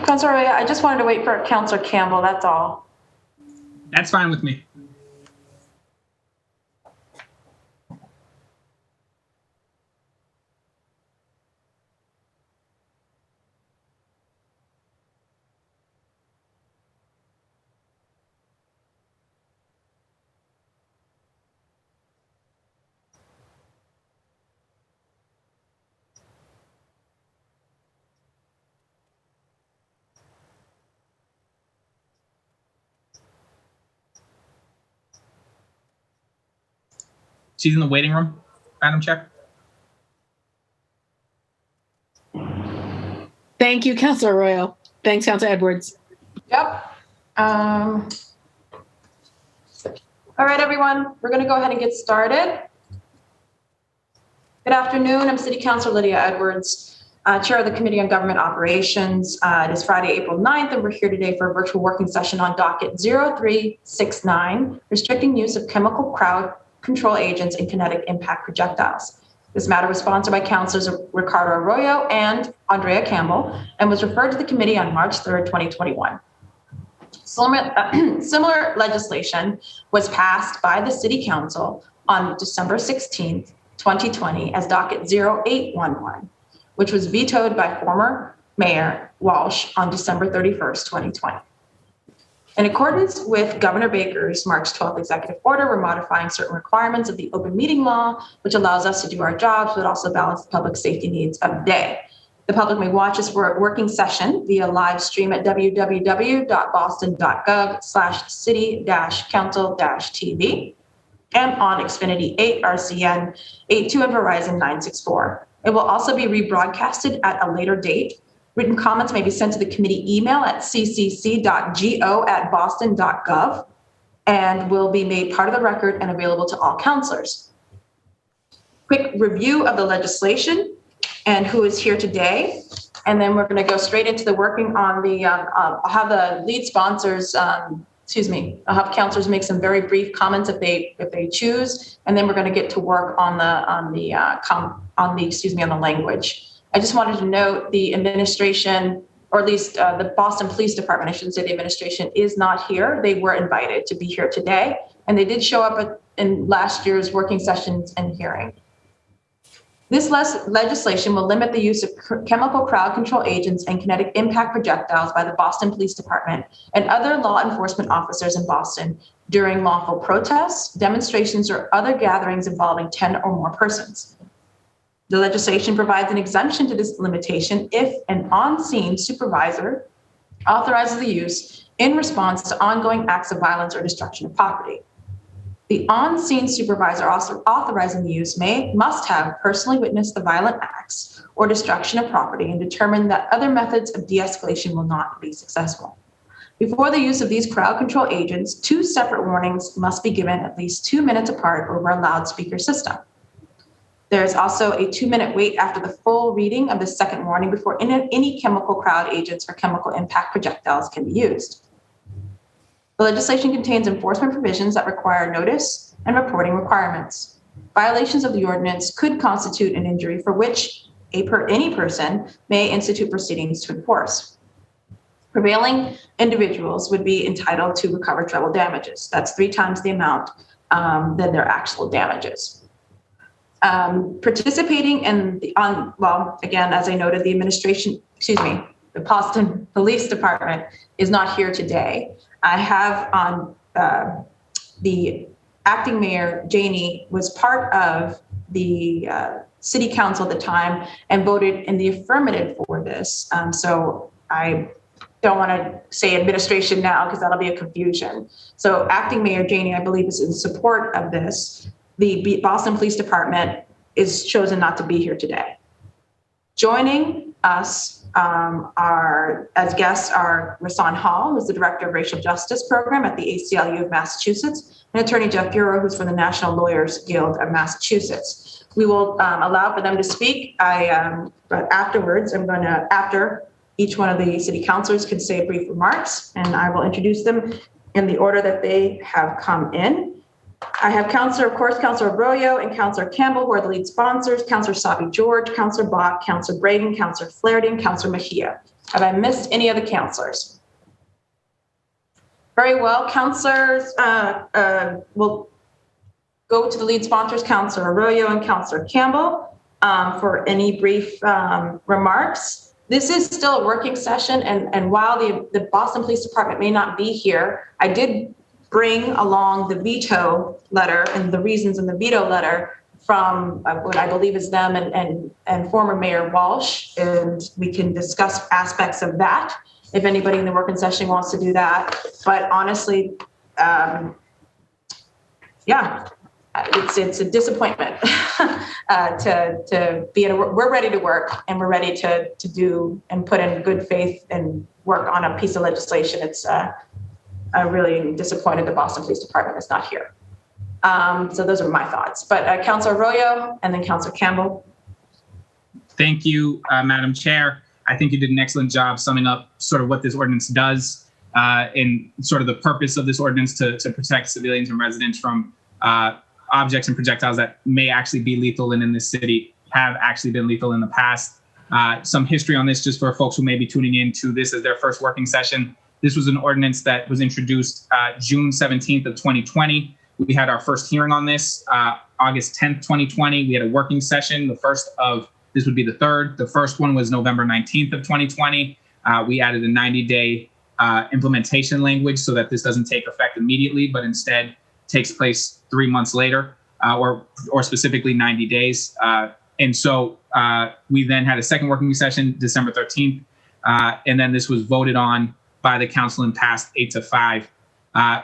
Councilor Ray, I just wanted to wait for Councilor Campbell, that's all. That's fine with me. She's in the waiting room, Madam Chair. Thank you, Councilor Arroyo. Thanks, Councilor Edwards. Yep. All right, everyone, we're going to go ahead and get started. Good afternoon. I'm City Councilor Lydia Edwards, Chair of the Committee on Government Operations. It is Friday, April 9th, and we're here today for a virtual working session on Docket 0369, restricting use of chemical crowd control agents and kinetic impact projectiles. This matter was sponsored by Councilors Ricardo Arroyo and Andrea Campbell and was referred to the committee on March 3rd, 2021. Similar legislation was passed by the City Council on December 16th, 2020 as Docket 0811, which was vetoed by former Mayor Walsh on December 31st, 2020. In accordance with Governor Baker's March 12th executive order, we're modifying certain requirements of the open meeting law, which allows us to do our jobs, but also balance the public safety needs of the day. The public may watch this working session via live stream at www.boston.gov/city-council-tv and on Xfinity 8, RCN 82, and Verizon 964. It will also be rebroadcasted at a later date. Written comments may be sent to the committee email at ccc.go@boston.gov and will be made part of the record and available to all councilors. Quick review of the legislation and who is here today. And then we're going to go straight into the working on the, I'll have the lead sponsors, I'll have councilors make some very brief comments if they choose, and then we're going to get to work on the language. I just wanted to note the administration, or at least the Boston Police Department, I shouldn't say the administration, is not here. They were invited to be here today, and they did show up in last year's working sessions and hearing. This legislation will limit the use of chemical crowd control agents and kinetic impact projectiles by the Boston Police Department and other law enforcement officers in Boston during lawful protests, demonstrations, or other gatherings involving 10 or more persons. The legislation provides an exemption to this limitation if an on-scene supervisor authorizes the use in response to ongoing acts of violence or destruction of property. The on-scene supervisor also authorizing the use must have personally witnessed the violent acts or destruction of property and determined that other methods of de-escalation will not be successful. Before the use of these crowd control agents, 2 separate warnings must be given at least 2 minutes apart over a loudspeaker system. There's also a 2-minute wait after the full reading of the second warning before any chemical crowd agents or chemical impact projectiles can be used. The legislation contains enforcement provisions that require notice and reporting requirements. Violations of the ordinance could constitute an injury for which any person may institute proceedings to enforce. Prevailing individuals would be entitled to recover treble damages. That's 3 times the amount than their actual damages. Participating in again, as I noted, the Boston Police Department is not here today. I have on the acting mayor, Janie, was part of the city council at the time and voted in the affirmative for this. So I don't want to say administration now because that'll be a confusion. So acting mayor Janie, I believe, is in support of this. The Boston Police Department is chosen not to be here today. Joining us as guests are Rasan Hall, who's the Director of Racial Justice Program at the ACLU of Massachusetts, and Attorney Jeff Bureau, who's from the National Lawyers Guild of Massachusetts. We will allow for them to speak. But afterwards, after each one of the city councilors can say brief remarks, and I will introduce them in the order that they have come in. I have Councilor Arroyo and Councilor Campbell, who are the lead sponsors, Councilor Sabi George, Councilor Bach, Councilor Braden, Councilor Flaherty, and Councilor Mejia. Have I missed any of the counselors? Very well, counselors, we'll go to the lead sponsors, Counselor Arroyo and Counselor Campbell, for any brief remarks. This is still a working session, and while the Boston Police Department may not be here, I did bring along the veto letter and the reasons in the veto letter from what I believe is them and former Mayor Walsh, and we can discuss aspects of that if anybody in the working session wants to do that. But honestly, yeah, it's a disappointment to be in we're ready to work, and we're ready to do and put in good faith and work on a piece of legislation. It's I'm really disappointed the Boston Police Department is not here. So those are my thoughts. But Councilor Arroyo and then Councilor Campbell. Thank you, Madam Chair. I think you did an excellent job summing up sort of what this ordinance does and sort of the purpose of this ordinance to protect civilians and residents from objects and projectiles that may actually be lethal and in this city have actually been lethal in the past. Some history on this, just for folks who may be tuning in to this as their first working session. This was an ordinance that was introduced June 17th of 2020. We had our first hearing on this August 10th, 2020. We had a working session. This would be the third. The first one was November 19th of 2020. We added a 90-day implementation language so that this doesn't take effect immediately, but instead takes place 3 months later, or specifically 90 days. And so we then had a second working session, December 13th, and then this was voted on by the council and passed 8-5.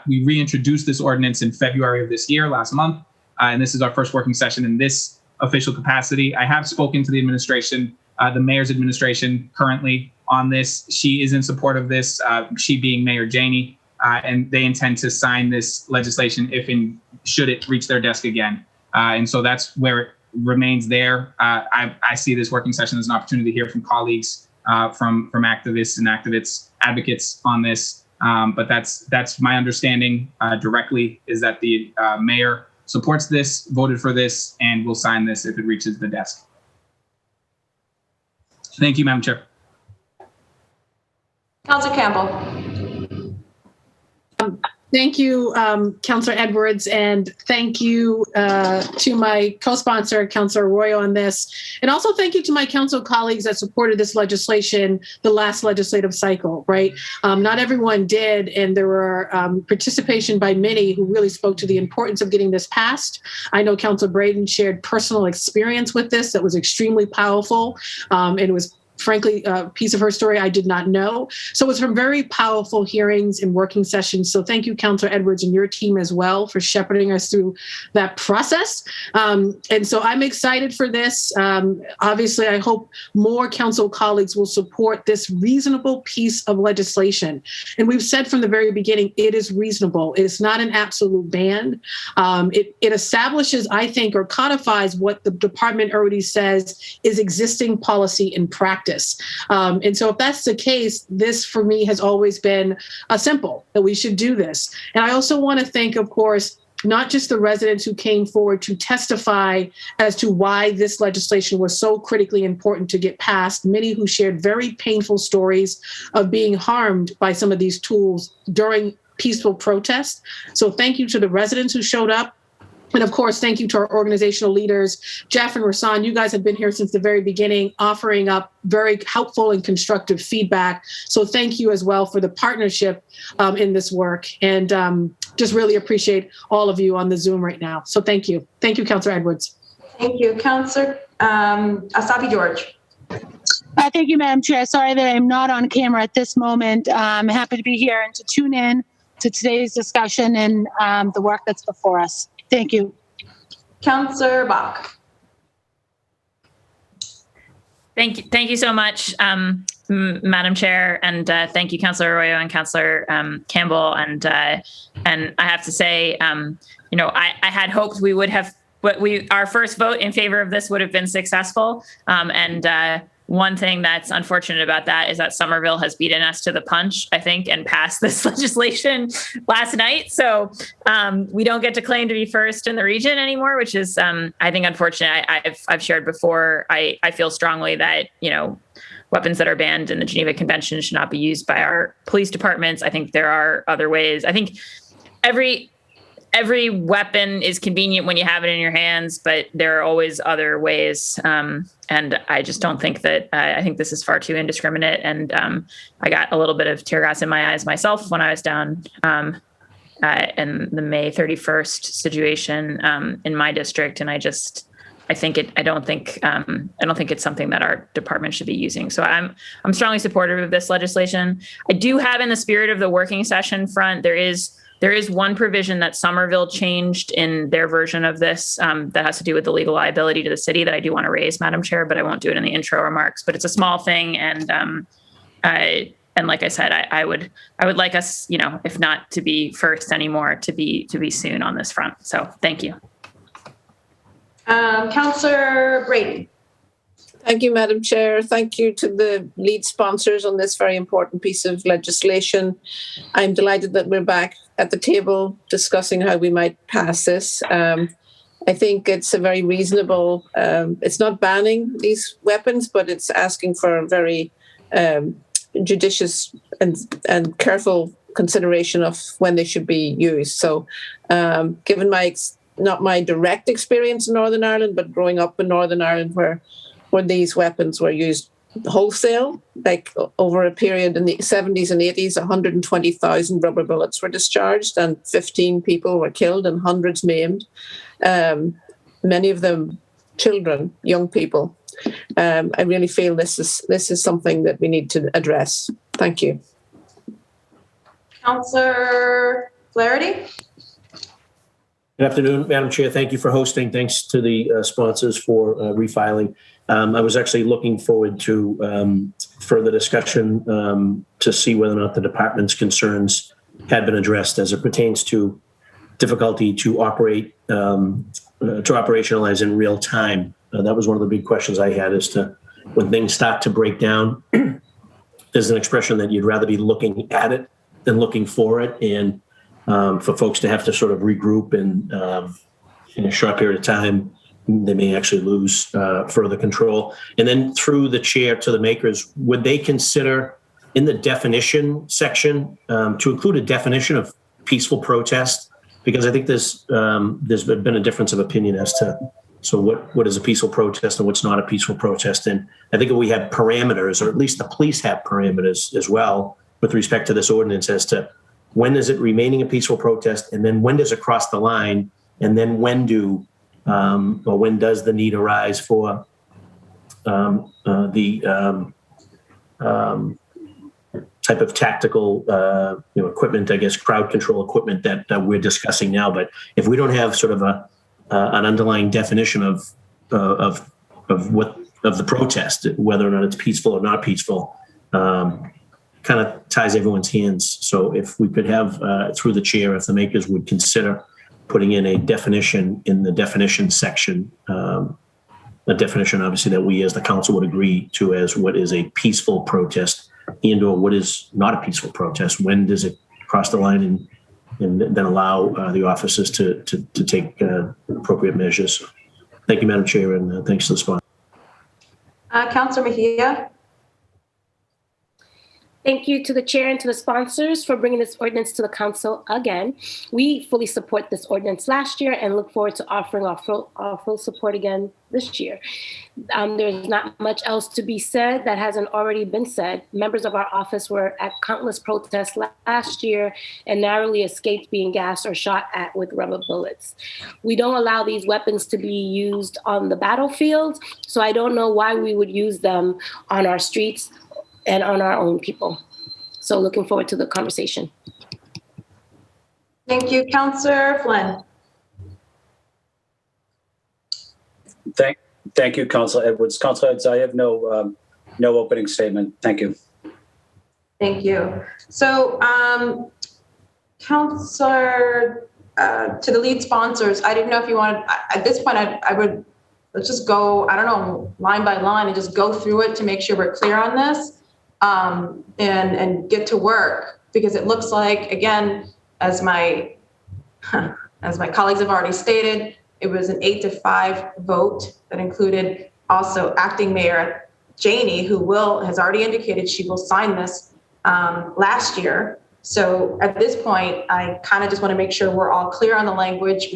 We reintroduced this ordinance in February of this year, last month, and this is our first working session in this official capacity. I have spoken to the administration, the mayor's administration currently on this. She is in support of this, she being Mayor Janey, and they intend to sign this legislation if and should it reach their desk again. And so that's where it remains there. I see this working session as an opportunity to hear from colleagues, from activists and advocates on this. But that's my understanding directly, is that the mayor supports this, voted for this, and will sign this if it reaches the desk. Thank you, Madam Chair. Councilor Campbell. Thank you, Councilor Edwards, and thank you to my co-sponsor, Councilor Arroyo, on this. And also thank you to my council colleagues that supported this legislation the last legislative cycle, right? Not everyone did, and there were participation by many who really spoke to the importance of getting this passed. I know Councilor Braden shared personal experience with this that was extremely powerful, and it was frankly, a piece of her story I did not know. So it was from very powerful hearings and working sessions. So thank you, Councilor Edwards, and your team as well for shepherding us through that process. And so I'm excited for this. Obviously, I hope more council colleagues will support this reasonable piece of legislation. And we've said from the very beginning, it is reasonable. It is not an absolute ban. It establishes, I think, or codifies what the department already says is existing policy and practice. And so if that's the case, this for me has always been simple, that we should do this. And I also want to thank, of course, not just the residents who came forward to testify as to why this legislation was so critically important to get passed, many who shared very painful stories of being harmed by some of these tools during peaceful protest. So thank you to the residents who showed up. And of course, thank you to our organizational leaders, Jeff and Rasan. You guys have been here since the very beginning, offering up very helpful and constructive feedback. So thank you as well for the partnership in this work. And just really appreciate all of you on the Zoom right now. So thank you. Thank you, Councilor Edwards. Thank you. Councilor Asabi George. Thank you, Madam Chair. Sorry that I'm not on camera at this moment. I'm happy to be here and to tune in to today's discussion and the work that's before us. Thank you. Councilor Bach. Thank you so much, Madam Chair, and thank you, Councilor Arroyo and Councilor Campbell. And I have to say, I had hoped we would have, our first vote in favor of this would have been successful. And one thing that's unfortunate about that is that Somerville has beaten us to the punch, I think, and passed this legislation last night. So we don't get to claim to be first in the region anymore, which is, I think, unfortunate. I've shared before. I feel strongly that, weapons that are banned in the Geneva Convention should not be used by our police departments. I think there are other ways. I think every weapon is convenient when you have it in your hands, but there are always other ways. And I just don't think that, I think this is far too indiscriminate. And I got a little bit of tear gas in my eyes myself when I was down in the May 31st situation in my district. And I don't think it's something that our department should be using. So I'm strongly supportive of this legislation. I do have, in the spirit of the working session front, there is one provision that Somerville changed in their version of this that has to do with the legal liability to the city that I do want to raise, Madam Chair, but I won't do it in the intro remarks. But it's a small thing, and like I said, I would like us, if not to be first anymore, to be soon on this front. So thank you. Councillor Brady. Thank you, Madam Chair. Thank you to the lead sponsors on this very important piece of legislation. I'm delighted that we're back at the table discussing how we might pass this. I think it's a very reasonable, it's not banning these weapons, but it's asking for a very judicious and careful consideration of when they should be used. So given not my direct experience in Northern Ireland, but growing up in Northern Ireland where these weapons were used wholesale, like over a period in the 70s and 80s, 120,000 rubber bullets were discharged and 15 people were killed and hundreds maimed, many of them children, young people. I really feel this is something that we need to address. Thank you. Councillor Flaherty. Good afternoon, Madam Chair. Thank you for hosting. Thanks to the sponsors for refiling. I was actually looking forward to further discussion to see whether or not the department's concerns had been addressed as it pertains to difficulty to operationalize in real time. That was one of the big questions I had as to when things start to break down. There's an expression that you'd rather be looking at it than looking for it, and for folks to have to sort of regroup and in a short period of time, they may actually lose further control. And then through the chair to the makers, would they consider in the definition section to include a definition of peaceful protest? Because I think there's been a difference of opinion as to what is a peaceful protest and what's not a peaceful protest. And I think if we have parameters, or at least the police have parameters as well with respect to this ordinance as to when is it remaining a peaceful protest, and then when does it cross the line, and then when does the need arise for the type of tactical equipment, I guess, crowd control equipment that we're discussing now. But if we don't have sort of an underlying definition of the protest, whether or not it's peaceful or not peaceful, kind of ties everyone's hands. So if we could have, through the chair, if the makers would consider putting in a definition in the definition section, a definition obviously that we as the council would agree to as what is a peaceful protest and or what is not a peaceful protest. When does it cross the line, and then allow the officers to take appropriate measures. Thank you, Madam Chair, and thanks to the sponsor. Councillor Mejia. Thank you to the chair and to the sponsors for bringing this ordinance to the council again. We fully support this ordinance last year and look forward to offering our full support again this year. There's not much else to be said that hasn't already been said. Members of our office were at countless protests last year and narrowly escaped being gassed or shot at with rubber bullets. We don't allow these weapons to be used on the battlefield, so I don't know why we would use them on our streets and on our own people. So looking forward to the conversation. Thank you. Councillor Flynn. Thank you, Councillor Edwards. Councillor Edwards, I have no opening statement. Thank you. Thank you. So, Councillor, to the lead sponsors, I didn't know if you wanted, at this point, I would, let's just go, I don't know, line by line and just go through it to make sure we're clear on this. And get to work, because it looks like, again, as my colleagues have already stated, it was an 8-5 vote that included also acting mayor Janie, who has already indicated she will sign this last year. So at this point, I kind of just want to make sure we're all clear on the language.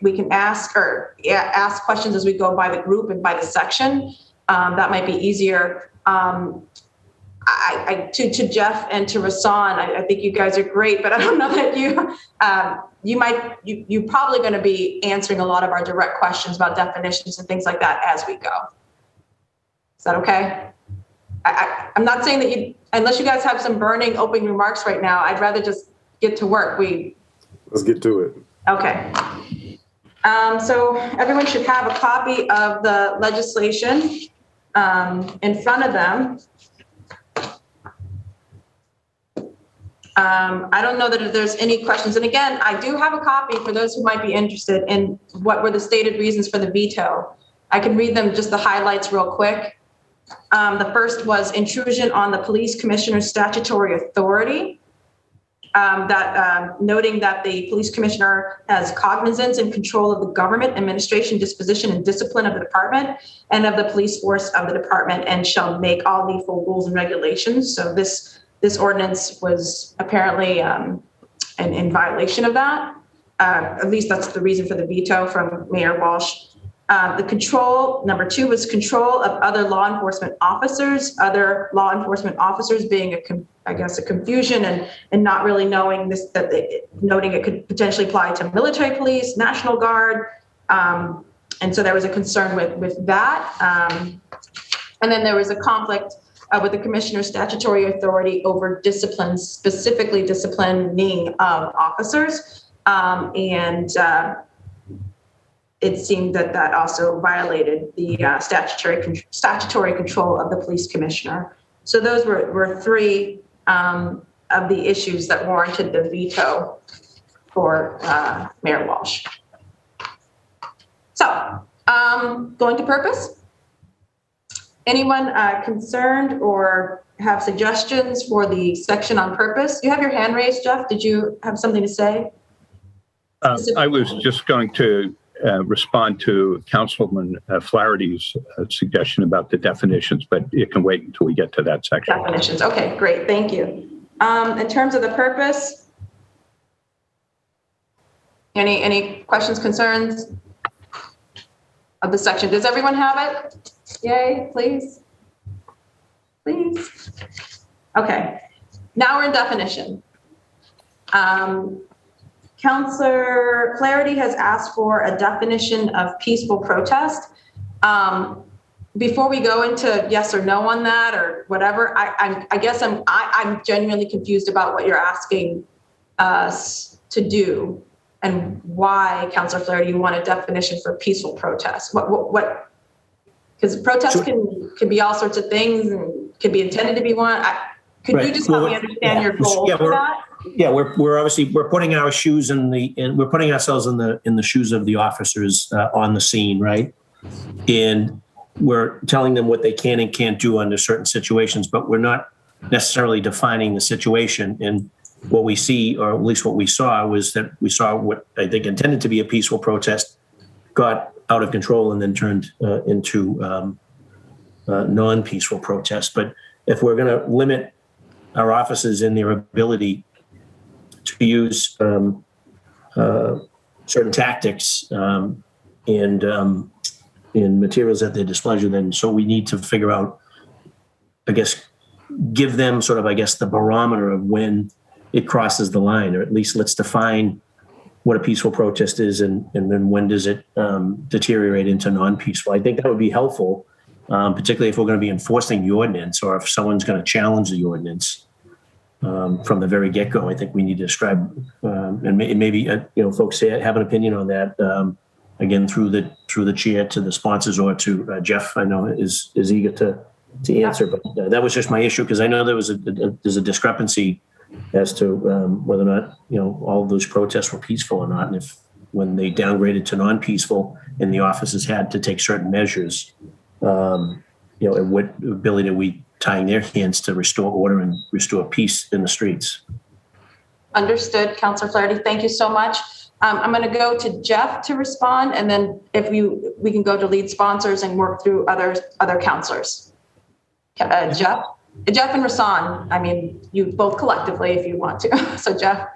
We can ask questions as we go by the group and by the section. That might be easier. To Jeff and to Rasan, I think you guys are great, but I don't know that you're probably going to be answering a lot of our direct questions about definitions and things like that as we go. Is that okay? I'm not saying that unless you guys have some burning opening remarks right now, I'd rather just get to work. Let's get to it. Okay. So everyone should have a copy of the legislation in front of them. I don't know that if there's any questions. And again, I do have a copy for those who might be interested in what were the stated reasons for the veto. I can read them, just the highlights real quick. The first was intrusion on the police commissioner's statutory authority, noting that the police commissioner has cognizance and control of the government, administration, disposition, and discipline of the department and of the police force of the department, and shall make all needful rules and regulations. So this ordinance was apparently in violation of that. At least that's the reason for the veto from Mayor Walsh. The control, number 2, was control of other law enforcement officers, other law enforcement officers being a confusion and not really knowing this, noting it could potentially apply to military police, National Guard. And so there was a concern with that. And then there was a conflict with the commissioner's statutory authority over disciplines, specifically disciplining of officers. It seemed that also violated the statutory control of the police commissioner. So those were 3 of the issues that warranted the veto for Mayor Walsh. So going to purpose. Anyone concerned or have suggestions for the section on purpose? You have your hand raised, Jeff. Did you have something to say? I was just going to respond to Councilman Flaherty's suggestion about the definitions, but it can wait until we get to that section. Definitions. Okay, great. Thank you. In terms of the purpose, any questions, concerns of the section? Does everyone have it? Yay, please. Please. Okay. Now we're in definition. Councillor Flaherty has asked for a definition of peaceful protest. Before we go into yes or no on that or whatever, I guess I'm genuinely confused about what you're asking us to do and why, Councillor Flaherty, you want a definition for peaceful protest. What? Because protests can be all sorts of things and could be intended to be one. Could you just help me understand your goal for that? Yeah, we're obviously putting our shoes we're putting ourselves in the shoes of the officers on the scene, right? And we're telling them what they can and can't do under certain situations, but we're not necessarily defining the situation. And what we see, or at least what we saw, was that we saw what I think intended to be a peaceful protest got out of control and then turned into non-peaceful protest. But if we're going to limit our officers in their ability to use certain tactics and materials at their displeasure, then so we need to figure out, I guess, give them sort of, I guess, the barometer of when it crosses the line, or at least let's define what a peaceful protest is and then when does it deteriorate into non-peaceful. I think that would be helpful, particularly if we're going to be enforcing the ordinance or if someone's going to challenge the ordinance from the very get-go. I think we need to describe, and maybe folks have an opinion on that. Again, through the chair to the sponsors or to Jeff, I know is eager to answer. But that was just my issue, because I know there's a discrepancy as to whether or not all of those protests were peaceful or not, and if when they downgraded to non-peaceful and the officers had to take certain measures, and what ability are we tying their hands to restore order and restore peace in the streets? Understood, Councillor Flaherty. Thank you so much. I'm going to go to Jeff to respond, and then if we can go to lead sponsors and work through other councillors. Jeff and Rasan, I mean, you both collectively if you want to. So Jeff.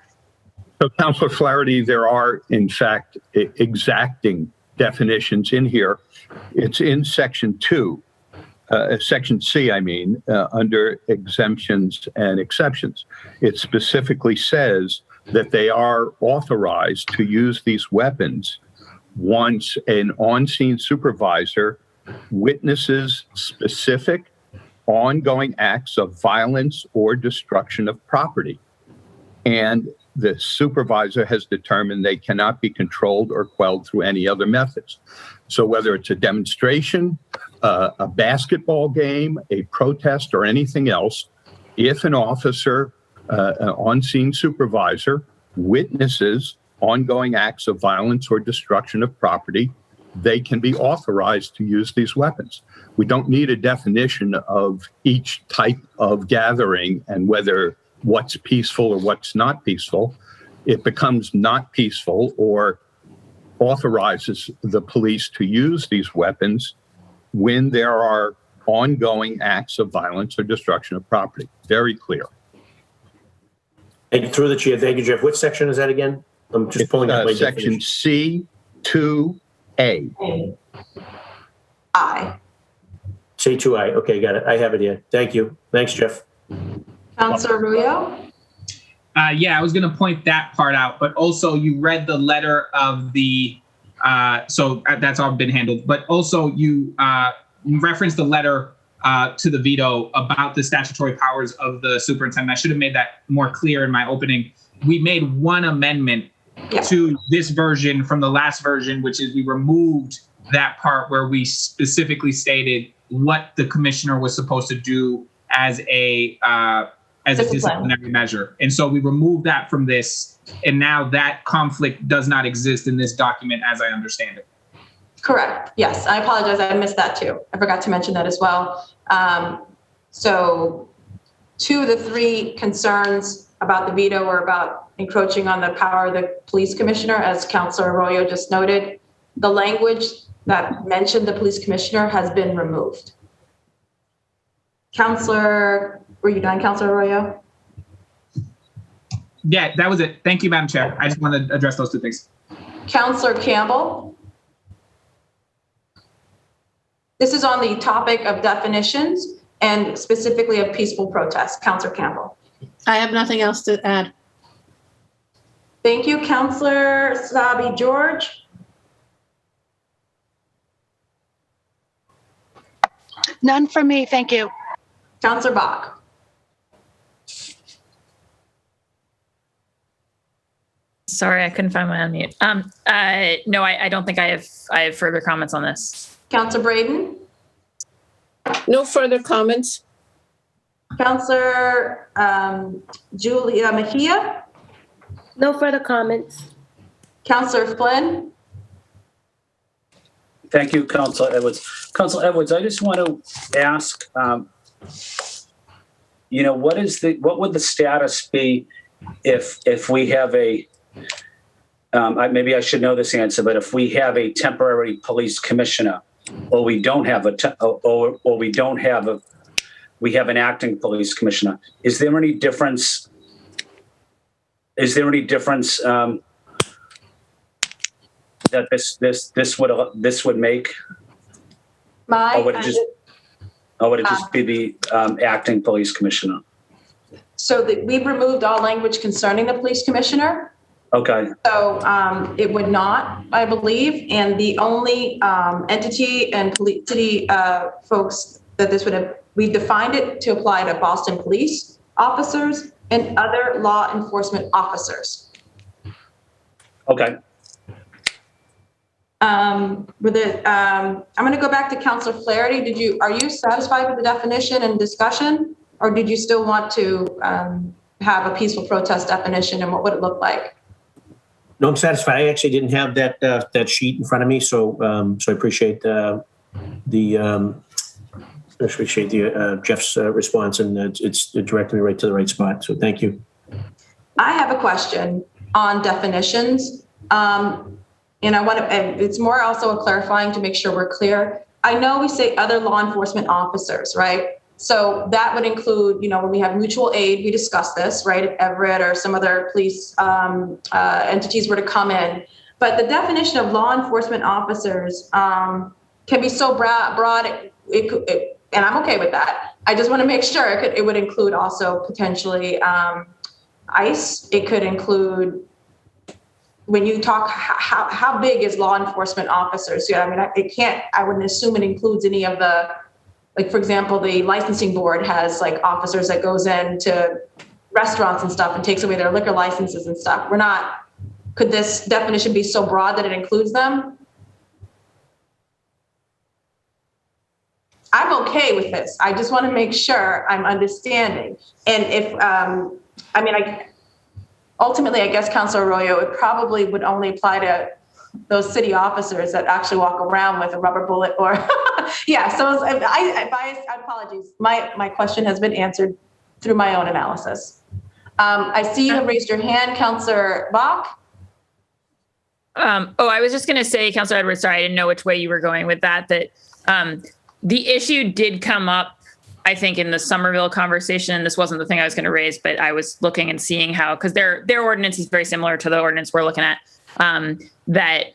So, Councilor Flaherty, there are, in fact, exacting definitions in here. It's in Section 2, Section C, under exemptions and exceptions. It specifically says that they are authorized to use these weapons once an on-scene supervisor witnesses specific ongoing acts of violence or destruction of property, and the supervisor has determined they cannot be controlled or quelled through any other methods. So whether it's a demonstration, a basketball game, a protest, or anything else, if an officer, an on-scene supervisor, witnesses ongoing acts of violence or destruction of property, they can be authorized to use these weapons. We don't need a definition of each type of gathering and whether what's peaceful or what's not peaceful. It becomes not peaceful or authorizes the police to use these weapons when there are ongoing acts of violence or destruction of property. Very clear. And through the chair, thank you, Jeff. Which section is that again? I'm just pulling up my Section definition. C2A. I. C2I. Okay, got it. I have it here. Thank you. Thanks, Jeff. Councilor Arroyo? Yeah, I was going to point that part out, but also you read the letter of the, so that's all been handled, but also you referenced the letter to the veto about the statutory powers of the superintendent. I should have made that more clear in my opening. We made one amendment to this version from the last version, which is we removed that part where we specifically stated what the commissioner was supposed to do as a disciplinary measure. And so we removed that from this, and now that conflict does not exist in this document as I understand it. Correct. Yes, I apologize. I missed that too. I forgot to mention that as well. So 2 of the 3 concerns about the veto were about encroaching on the power of the police commissioner, as Councilor Arroyo just noted. The language that mentioned the police commissioner has been removed. Councilor, were you done, Councilor Arroyo? Yeah, that was it. Thank you, Madam Chair. I just wanted to address those 2 things. Councilor Campbell? This is on the topic of definitions and specifically of peaceful protests. Councilor Campbell. I have nothing else to add. Thank you, Councilor Sabi George. None from me, thank you. Councilor Bach. Sorry, I couldn't find my unmute. No, I don't think I have further comments on this. Councilor Braden. No further comments. Councilor Julia Mejia. No further comments. Councilor Flynn. Thank you, Councilor Edwards. Councilor Edwards, I just want to ask, what would the status be if we have a, maybe I should know this answer, but if we have a temporary police commissioner, or we don't have we have an acting police commissioner, is there any difference? That this would make? Or would it just be the acting police commissioner? So we've removed all language concerning the police commissioner. Okay. So it would not, I believe, and the only entity and city folks that this would have, we defined it to apply to Boston police officers and other law enforcement officers. Okay. I'm going to go back to Councilor Flaherty. Are you satisfied with the definition and discussion, or did you still want to have a peaceful protest definition, and what would it look like? No, I'm satisfied. I actually didn't have that sheet in front of me, so I appreciate Jeff's response, and it's directing me right to the right spot. So thank you. I have a question on definitions. And it's more also a clarifying to make sure we're clear. I know we say other law enforcement officers, right? So that would include, when we have mutual aid, we discussed this, right? If Everett or some other police entities were to come in. But the definition of law enforcement officers can be so broad, and I'm okay with that. I just want to make sure it would include also potentially ICE. It could include, when you talk, how big is law enforcement officers? Yeah, I mean, I wouldn't assume it includes any of the, like, for example, the licensing board has like officers that goes into restaurants and stuff and takes away their liquor licenses and stuff. Could this definition be so broad that it includes them? I'm okay with this. I just want to make sure I'm understanding. And if, ultimately, I guess, Councilor Arroyo, it probably would only apply to those city officers that actually walk around with a rubber bullet or, yeah. So I apologies. My question has been answered through my own analysis. I see you have raised your hand, Councilor Bach. I was just going to say, Councilor Edwards, sorry, I didn't know which way you were going with that the issue did come up, I think, in the Somerville conversation. This wasn't the thing I was going to raise, but I was looking and seeing how, because their ordinance is very similar to the ordinance we're looking at, that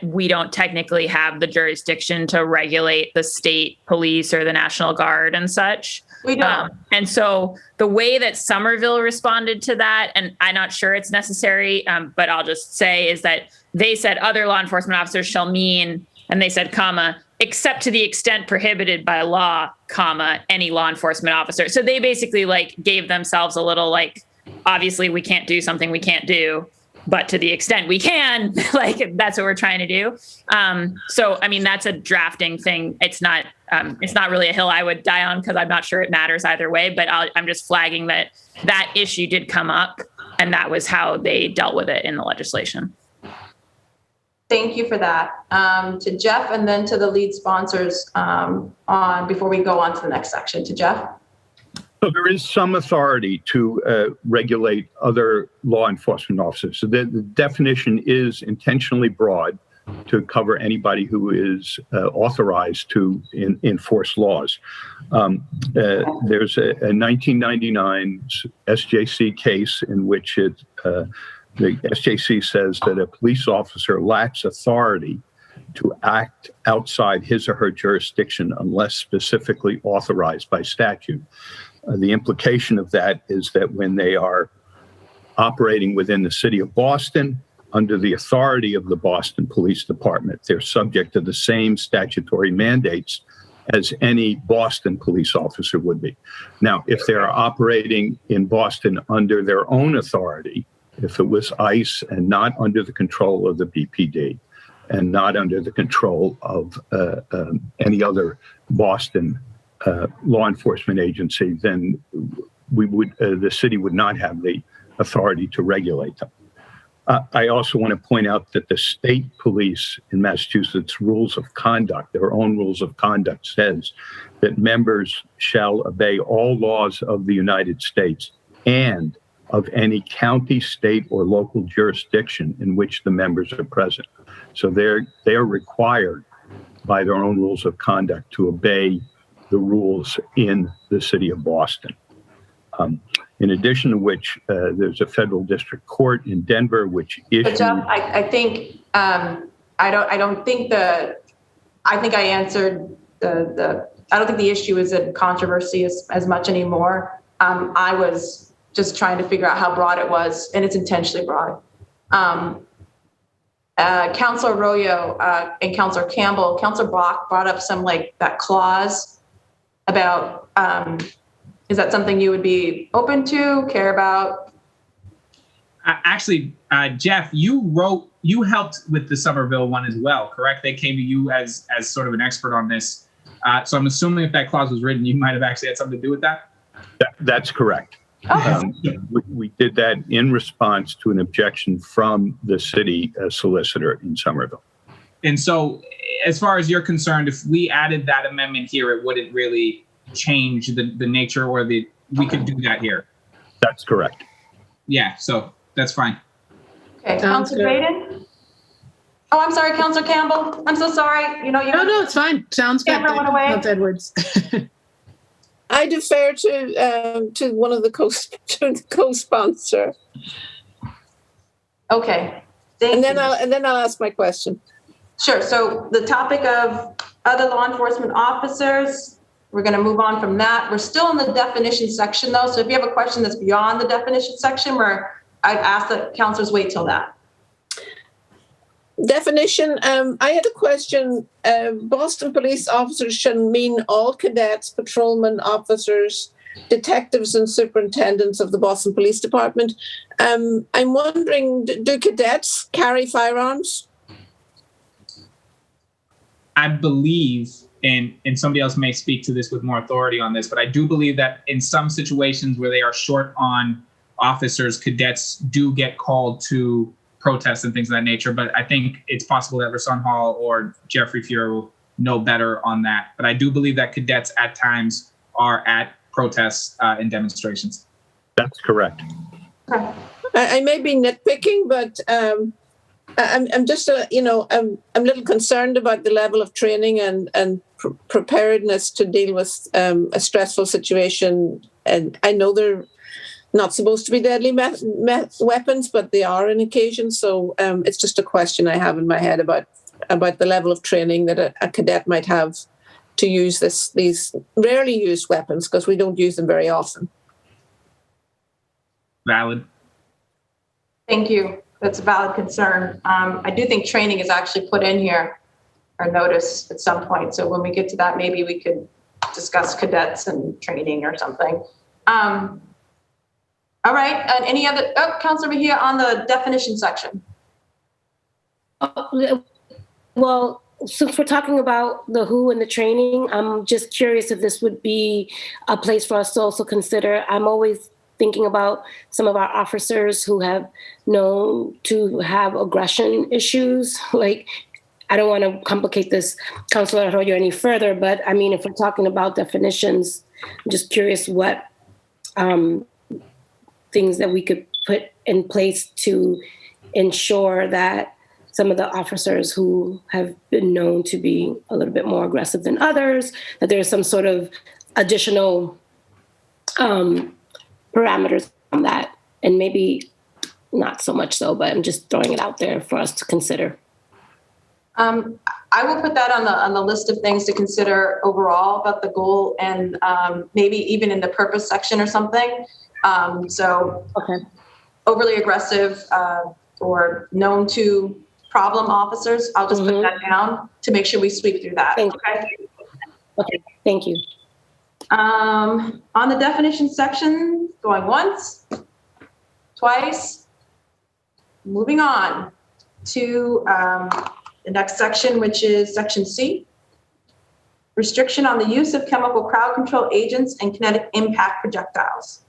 we don't technically have the jurisdiction to regulate the state police or the National Guard and such. We don't. And so the way that Somerville responded to that, and I'm not sure it's necessary, but I'll just say, is that they said other law enforcement officers shall mean, and they said, comma, except to the extent prohibited by law, comma, any law enforcement officer. So they basically gave themselves a little obviously we can't do something we can't do, but to the extent we can, that's what we're trying to do. So, I mean, that's a drafting thing. It's not really a hill I would die on, because I'm not sure it matters either way, but I'm just flagging that issue did come up, and that was how they dealt with it in the legislation. Thank you for that. To Jeff, and then to the lead sponsors before we go on to the next section. To Jeff. So there is some authority to regulate other law enforcement officers. So the definition is intentionally broad to cover anybody who is authorized to enforce laws. There's a 1999 SJC case in which the SJC says that a police officer lacks authority to act outside his or her jurisdiction unless specifically authorized by statute. The implication of that is that when they are operating within the city of Boston, under the authority of the Boston Police Department, they're subject to the same statutory mandates as any Boston police officer would be. Now, if they're operating in Boston under their own authority, if it was ICE and not under the control of the BPD and not under the control of any other Boston law enforcement agency, then the city would not have the authority to regulate them. I also want to point out that the state police in Massachusetts rules of conduct, their own rules of conduct, says that members shall obey all laws of the United States and of any county, state, or local jurisdiction in which the members are present. So they are required by their own rules of conduct to obey the rules in the city of Boston. In addition to which, there's a federal district court in Denver which issued. But Jeff, I think I think I answered I don't think the issue is a controversy as much anymore. I was just trying to figure out how broad it was, and it's intentionally broad. Councilor Arroyo and Councilor Campbell, Councilor Bach brought up some that clause about, is that something you would be open to, care about? Actually, Jeff, you helped with the Somerville one as well, correct? They came to you as sort of an expert on this. So I'm assuming if that clause was written, you might have actually had something to do with that? That's correct. Okay. We did that in response to an objection from the city solicitor in Somerville. And so as far as you're concerned, if we added that amendment here, it wouldn't really change the nature or we could do that here. That's correct. Yeah, so that's fine. Okay, Councilor Braden? Oh, I'm sorry, Counselor Campbell. I'm so sorry. You know, you No, it's fine. Sounds good. Camera went away. Councilor Edwards. I defer to one of the co-sponsor. Okay. Thank you. And then I'll ask my question. Sure. So the topic of other law enforcement officers, we're going to move on from that. We're still in the definition section though. So if you have a question that's beyond the definition section, I'd ask that counselors wait till that. Definition, I had a question. Boston police officers should mean all cadets, patrolmen, officers, detectives, and superintendents of the Boston Police Department. I'm wondering, do cadets carry firearms? I believe, and somebody else may speak to this with more authority on this, but I do believe that in some situations where they are short on officers, cadets do get called to protests and things of that nature. But I think it's possible that Rasan Hall or Jeffrey Fuhrer will know better on that. But I do believe that cadets at times are at protests and demonstrations. That's correct. Okay. I may be nitpicking, but I'm just I'm a little concerned about the level of training and preparedness to deal with a stressful situation. And I know they're not supposed to be deadly weapons, but they are on occasion. So it's just a question I have in my head about the level of training that a cadet might have to use these rarely used weapons, because we don't use them very often. Valid. Thank you. That's a valid concern. I do think training is actually put in here or notice at some point. So when we get to that, maybe we could discuss cadets and training or something. All right. And any other, Councilor Mejia on the definition section. Well, since we're talking about the who and the training, I'm just curious if this would be a place for us to also consider. I'm always thinking about some of our officers who have known to have aggression issues. Like, I don't want to complicate this, Councilor Arroyo, any further, but I mean, if we're talking about definitions, I'm just curious what things that we could put in place to ensure that some of the officers who have been known to be a little bit more aggressive than others, that there's some sort of additional parameters on that. And maybe not so much so, but I'm just throwing it out there for us to consider. I will put that on the list of things to consider overall about the goal, and maybe even in the purpose section or something. Okay. Overly aggressive or known to problem officers, I'll just put that down to make sure we sweep through that. Okay, thank you. On the definition section, going once, twice, moving on to the next section, which is section C, restriction on the use of chemical crowd control agents and kinetic impact projectiles.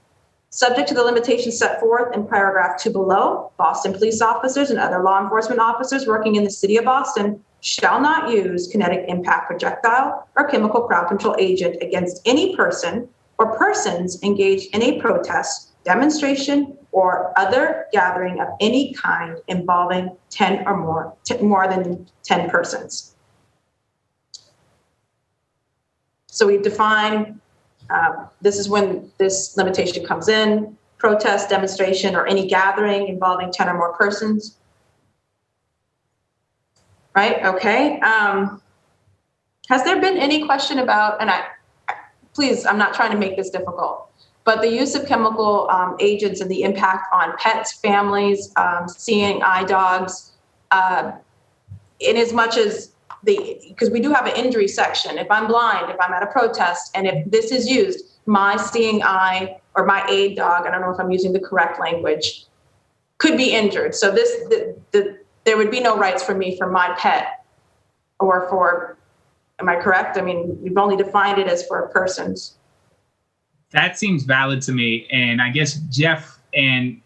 Subject to the limitations set forth in paragraph 2 below, Boston police officers and other law enforcement officers working in the city of Boston shall not use kinetic impact projectile or chemical crowd control agent against any person or persons engaged in a protest, demonstration, or other gathering of any kind involving 10 or more than 10 persons. So we've defined this is when this limitation comes in: protest, demonstration, or any gathering involving 10 or more persons. Right? Okay. Has there been any question about, and please, I'm not trying to make this difficult, but the use of chemical agents and the impact on pets, families, seeing eye dogs, in as much as because we do have an injury section. If I'm blind, if I'm at a protest, and if this is used, my seeing eye or my aid dog, I don't know if I'm using the correct language, could be injured. So there would be no rights for me for my pet or for, am I correct? I mean, we've only defined it as for persons. That seems valid to me. And I guess Jeff and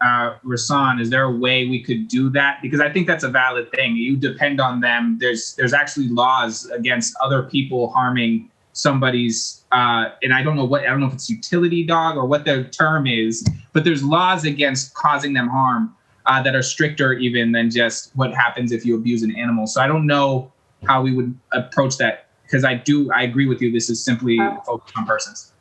Rasan, is there a way we could do that? Because I think that's a valid thing. You depend on them. There's actually laws against other people harming somebody's, and I don't know if it's utility dog or what the term is, but there's laws against causing them harm. that are stricter even than just what happens if you abuse an animal. So I don't know how we would approach that, because I agree with you. This is simply focused on persons.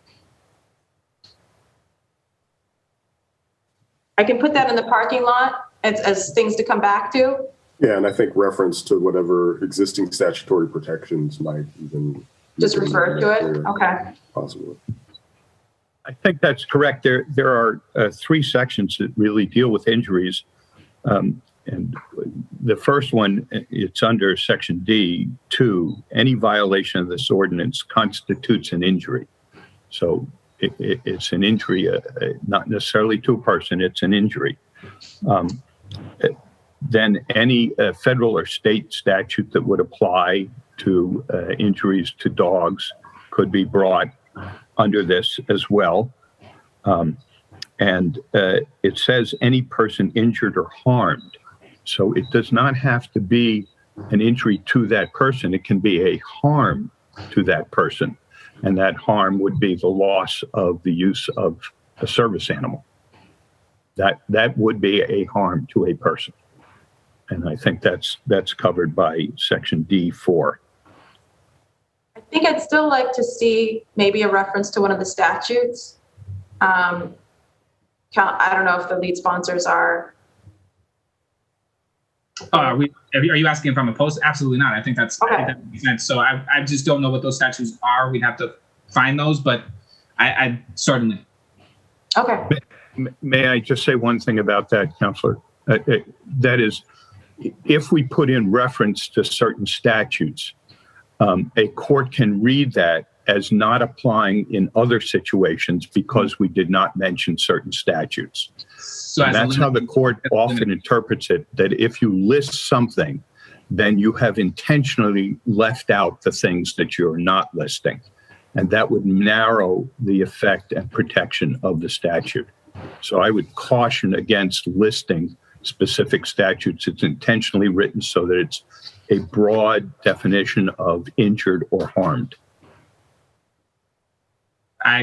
I can put that in the parking lot as things to come back to. Yeah, and I think reference to whatever existing statutory protections might even Just refer to it. Okay. Possibly. I think that's correct. There are 3 sections that really deal with injuries. And the first one, it's under Section D2. Any violation of this ordinance constitutes an injury. So it's an injury, not necessarily to a person, it's an injury. Then any federal or state statute that would apply to injuries to dogs could be brought under this as well. And it says any person injured or harmed. So it does not have to be an injury to that person. It can be a harm to that person. And that harm would be the loss of the use of a service animal. That would be a harm to a person. And I think that's covered by Section D4. I think I'd still like to see maybe a reference to one of the statutes. I don't know if the lead sponsors are. Are you asking if I'm opposed? Absolutely not. I think I think that makes sense. So I just don't know what those statutes are. We'd have to find those, but I certainly. Okay. May I just say one thing about that, Counselor? That is, if we put in reference to certain statutes, a court can read that as not applying in other situations because we did not mention certain statutes. So that's how the court often interprets it, that if you list something, then you have intentionally left out the things that you're not listing. And that would narrow the effect and protection of the statute. So I would caution against listing specific statutes. It's intentionally written so that it's a broad definition of injured or harmed.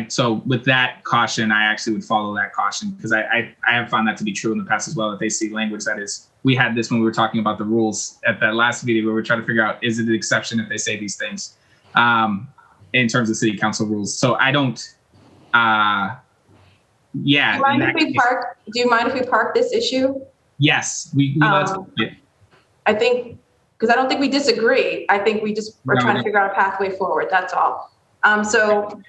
So with that caution, I actually would follow that caution, because I have found that to be true in the past as well, that they see language that is, we had this when we were talking about the rules at that last video where we were trying to figure out, is it an exception if they say these things in terms of city council rules? So I don't, Do you mind if we park this issue? Yes, we let's. Yeah. I think, because I don't think we disagree. I think we just are trying to figure out a pathway forward. That's all. So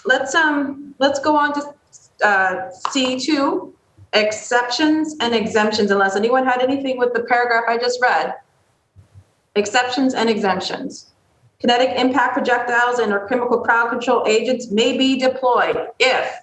let's go on to C2, exceptions and exemptions, unless anyone had anything with the paragraph I just read. Exceptions and exemptions. Kinetic impact projectiles and or chemical crowd control agents may be deployed if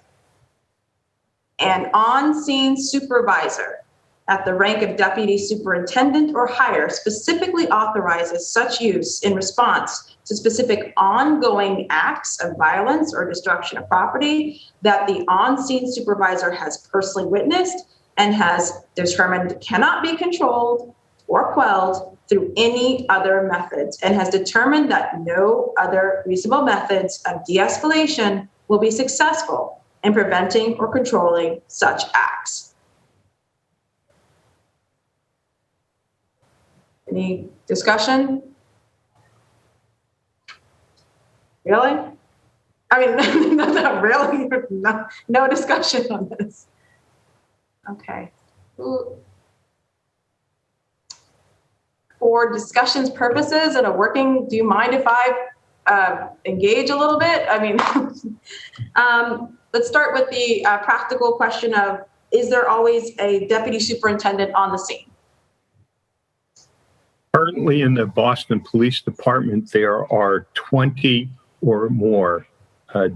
an on-scene supervisor at the rank of deputy superintendent or higher specifically authorizes such use in response to specific ongoing acts of violence or destruction of property that the on-scene supervisor has personally witnessed and has determined cannot be controlled or quelled through any other methods, and has determined that no other reasonable methods of de-escalation will be successful in preventing or controlling such acts. Any discussion? Really? I mean, not really. No discussion on this. Okay. For discussions purposes and do you mind if I engage a little bit? I mean, let's start with the practical question of, is there always a deputy superintendent on the scene? Currently in the Boston Police Department, there are 20 or more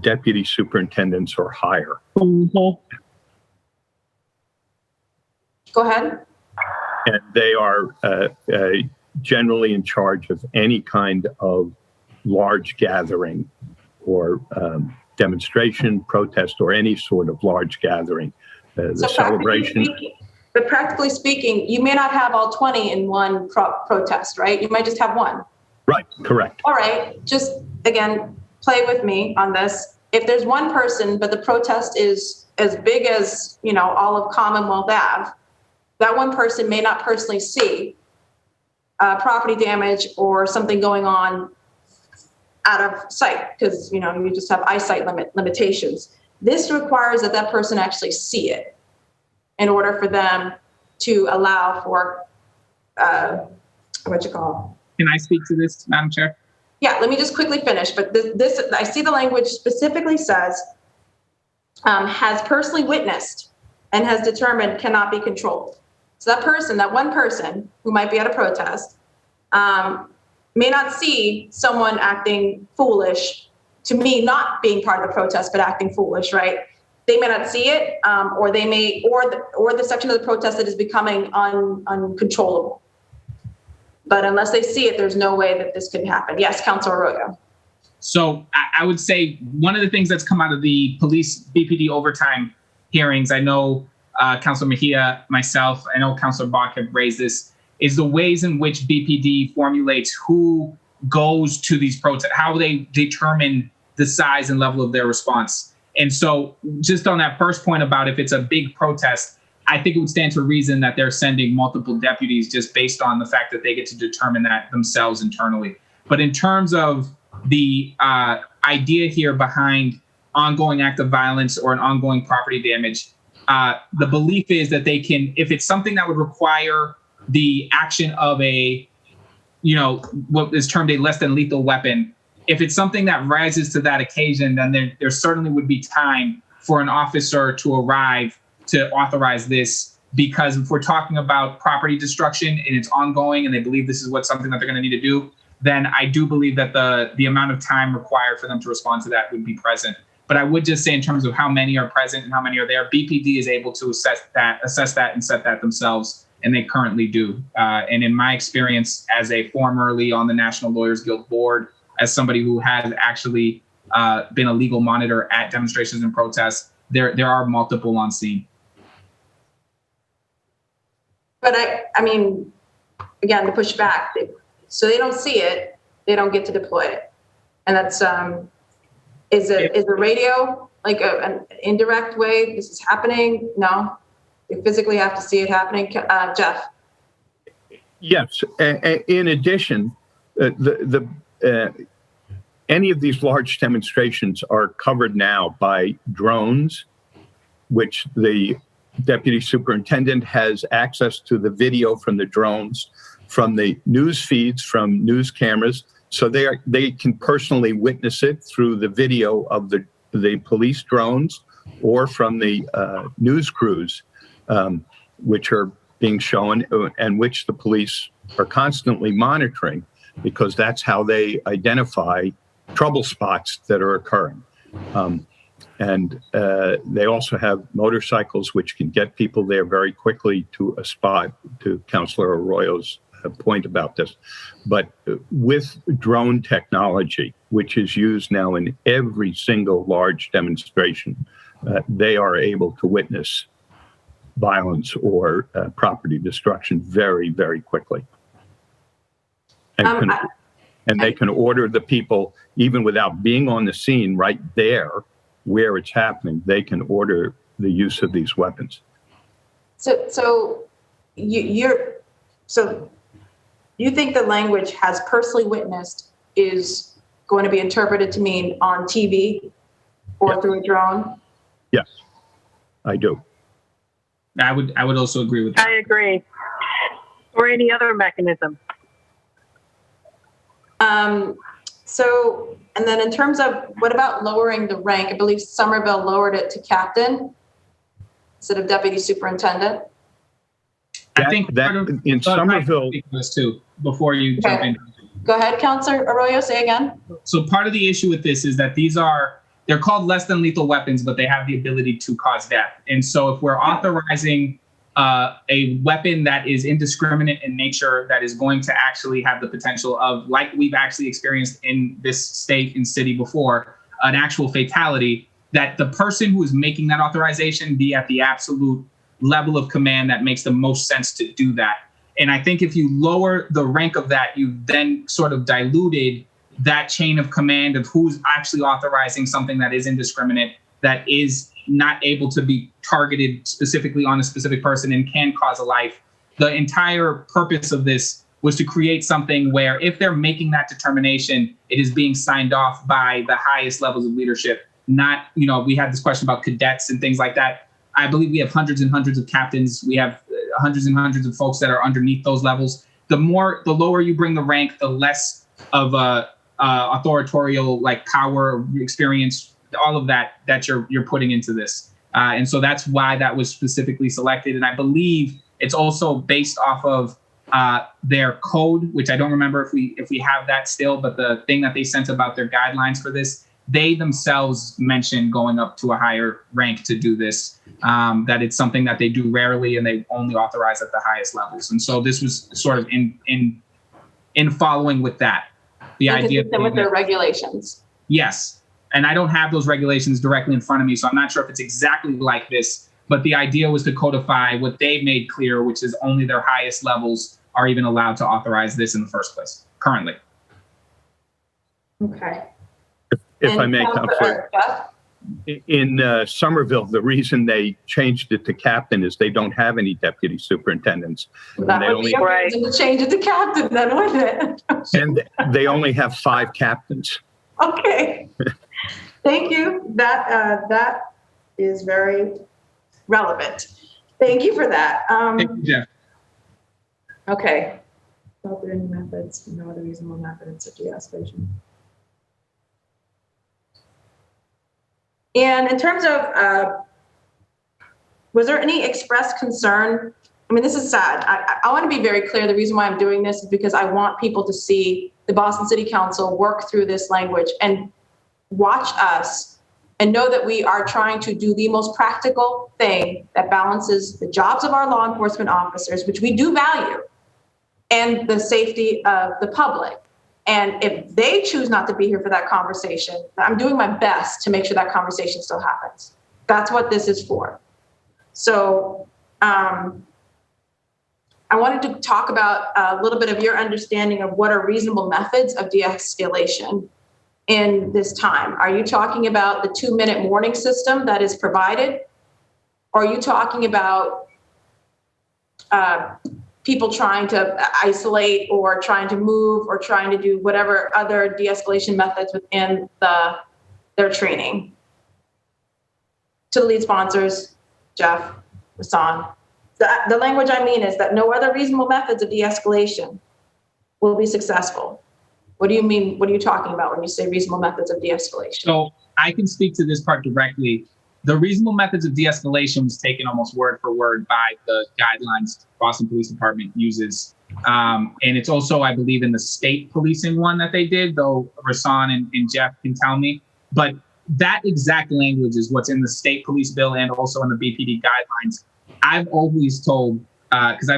deputy superintendents or higher. Go ahead. And they are generally in charge of any kind of large gathering or demonstration, protest, or any sort of large gathering. The celebration. But practically speaking, you may not have all 20 in one protest, right? You might just have one. Right, correct. All right, just again, play with me on this. If there's one person, but the protest is as big as, all of Commonwealth Ave, that one person may not personally see property damage or something going on out of sight, because you just have eyesight limitations. This requires that person actually see it in order for them to allow for Can I speak to this, Madam Chair? Yeah, let me just quickly finish. But this I see the language specifically says has personally witnessed and has determined cannot be controlled. So that one person who might be at a protest may not see someone acting foolish, to me not being part of the protest but acting foolish, right? They may not see it, or they may, or the section of the protest that is becoming uncontrollable. But unless they see it, there's no way that this could happen. Yes, Councilor Arroyo. So I would say one of the things that's come out of the police BPD overtime hearings, I know Councilor Mejia, myself, I know Councilor Bach have raised this, is the ways in which BPD formulates who goes to these protests, how they determine the size and level of their response. And so just on that first point about if it's a big protest, I think it would stand to reason that they're sending multiple deputies just based on the fact that they get to determine that themselves internally. But in terms of the idea here behind ongoing act of violence or an ongoing property damage, the belief is that they can, if it's something that would require the action of a, what is termed a less than lethal weapon, if it's something that rises to that occasion, then there certainly would be time for an officer to arrive to authorize this, because if we're talking about property destruction and it's ongoing and they believe this is something that they're going to need to do, then I do believe that the amount of time required for them to respond to that would be present. But I would just say in terms of how many are present and how many are there, BPD is able to assess that and set that themselves, and they currently do. And in my experience as a formerly on the National Lawyers Guild board, as somebody who has actually been a legal monitor at demonstrations and protests, there are multiple on scene. But I mean, again, to push back, so they don't see it, they don't get to deploy it. And that's, is the radio like an indirect way this is happening? No, you physically have to see it happening. Jeff? Yes. In addition, any of these large demonstrations are covered now by drones, which the deputy superintendent has access to the video from the drones, from the news feeds, from news cameras. So they can personally witness it through the video of the police drones or from the news crews, which are being shown and which the police are constantly monitoring, because that's how they identify trouble spots that are occurring. And they also have motorcycles which can get people there very quickly to a spot, to Councilor Arroyo's point about this. But with drone technology, which is used now in every single large demonstration, they are able to witness violence or property destruction very, very quickly. And they can order the people, even without being on the scene right there where it's happening, they can order the use of these weapons. So you think the language has personally witnessed is going to be interpreted to mean on TV or through a drone? Yes, I do. I would also agree with that. I agree. Or any other mechanism. So, and then in terms of what about lowering the rank? I believe Somerville lowered it to captain instead of deputy superintendent. I think that in Somerville too. Before you jump in, go ahead, Councilor Arroyo. Say again. So part of the issue with this is that they're called less than lethal weapons, but they have the ability to cause death. And so if we're authorizing a weapon that is indiscriminate in nature, that is going to actually have the potential of, like we've actually experienced in this state and city before, an actual fatality, that the person who is making that authorization be at the absolute level of command that makes the most sense to do that. And I think if you lower the rank of that, you've then sort of diluted that chain of command of who's actually authorizing something that is indiscriminate, that is not able to be targeted specifically on a specific person and can cause a life. The entire purpose of this was to create something where if they're making that determination, it is being signed off by the highest levels of leadership. Not, we had this question about cadets and things like that. I believe we have hundreds and hundreds of captains. We have hundreds and hundreds of folks that are underneath those levels. The lower you bring the rank, the less of a authorial like power, experience, all of that you're putting into this. And so that's why that was specifically selected. And I believe it's also based off of their code, which I don't remember if we have that still, but the thing that they sent about their guidelines for this, they themselves mentioned going up to a higher rank to do this, that it's something that they do rarely and they only authorize at the highest levels. And so this was sort of in following with that. The idea with their regulations. Yes. And I don't have those regulations directly in front of me, so I'm not sure if it's exactly like this, but the idea was to codify what they made clear, which is only their highest levels are even allowed to authorize this in the first place, currently. Okay. If I may, Counselor, in Somerville, the reason they changed it to captain is they don't have any deputy superintendents. That would be a reason to change it to captain, then, wouldn't it? And they only have 5 captains. Okay. Thank you. That is very relevant. Thank you for that. Thank you, Jeff. Okay. Are there any methods? No other reasonable methods of de-escalation. And in terms of, was there any expressed concern? I mean, this is sad. I want to be very clear. The reason why I'm doing this is because I want people to see the Boston City Council work through this language and watch us and know that we are trying to do the most practical thing that balances the jobs of our law enforcement officers, which we do value, and the safety of the public. And if they choose not to be here for that conversation, I'm doing my best to make sure that conversation still happens. That's what this is for. So I wanted to talk about a little bit of your understanding of what are reasonable methods of de-escalation in this time. Are you talking about the 2-minute warning system that is provided? Or are you talking about people trying to isolate or trying to move or trying to do whatever other de-escalation methods within their training? To the lead sponsors, Jeff, Hassan. The language I mean is that no other reasonable methods of de-escalation will be successful. What do you mean? What are you talking about when you say reasonable methods of de-escalation? So I can speak to this part directly. The reasonable methods of de-escalation was taken almost word for word by the guidelines Boston Police Department uses. And it's also, I believe, in the state policing one that they did, though Rasan and Jeff can tell me. But that exact language is what's in the state police bill and also in the BPD guidelines. I've always told, because I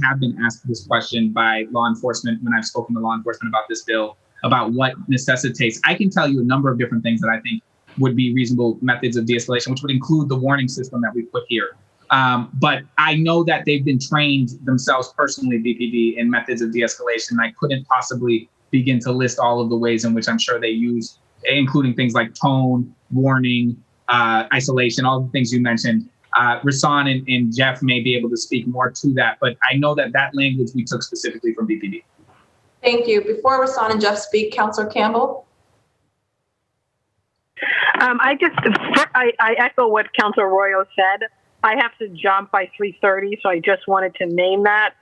have been asked this question by law enforcement when I've spoken to law enforcement about this bill, about what necessitates. I can tell you a number of different things that I think would be reasonable methods of de-escalation, which would include the warning system that we put here. But I know that they've been trained themselves personally, BPD, in methods of de-escalation. I couldn't possibly begin to list all of the ways in which I'm sure they use, including things like tone, warning, isolation, all the things you mentioned. Rasan and Jeff may be able to speak more to that, but I know that language we took specifically from BPD. Thank you. Before Rasan and Jeff speak, Councillor Campbell. I echo what Councillor Arroyo said. I have to jump by 3:30, so I just wanted to name that.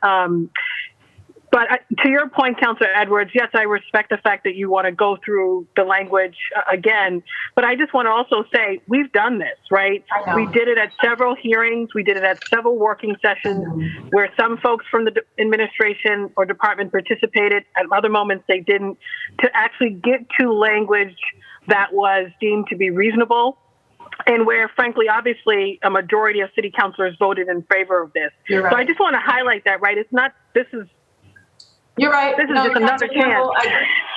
But to your point, Councillor Edwards, yes, I respect the fact that you want to go through the language again, but I just want to also say we've done this, right? We did it at several hearings. We did it at several working sessions where some folks from the administration or department participated. At other moments, they didn't, to actually get to language that was deemed to be reasonable. And where, frankly, obviously, a majority of city councilors voted in favor of this. Right. So I just want to highlight that, right? It's not, You're right. This is just another chance.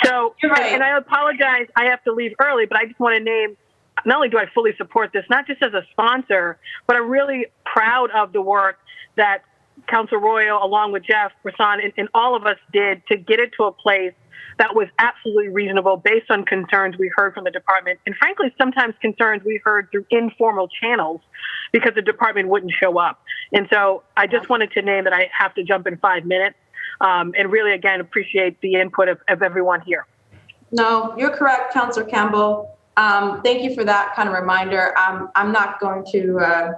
So, You're right. And I apologize, I have to leave early, but I just want to name, not only do I fully support this, not just as a sponsor, but I'm really proud of the work that Councilor Royal, along with Jeff, Rasan, and all of us did to get it to a place that was absolutely reasonable based on concerns we heard from the department, and frankly, sometimes concerns we heard through informal channels because the department wouldn't show up. And so I just wanted to name that I have to jump in 5 minutes, and really, again, appreciate the input of everyone here. No, you're correct, Councillor Campbell. Thank you for that kind of reminder. I'm not going to,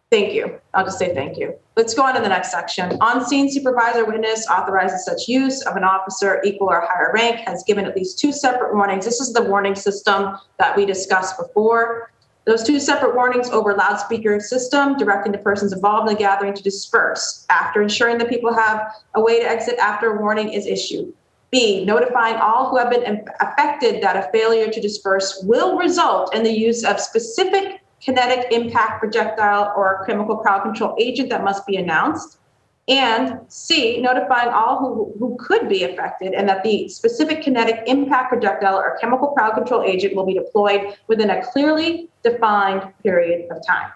thank you. I'll just say thank you. Let's go on to the next section. On-scene supervisor witness authorizes such use of an officer equal or higher rank has given at least 2 separate warnings. This is the warning system that we discussed before. Those 2 separate warnings over loudspeaker system directing the persons involved in the gathering to disperse after ensuring that people have a way to exit after a warning is issued. B, notifying all who have been affected that a failure to disperse will result in the use of specific kinetic impact projectile or chemical crowd control agent that must be announced. And C, notifying all who could be affected and that the specific kinetic impact projectile or chemical crowd control agent will be deployed within a clearly defined period of time.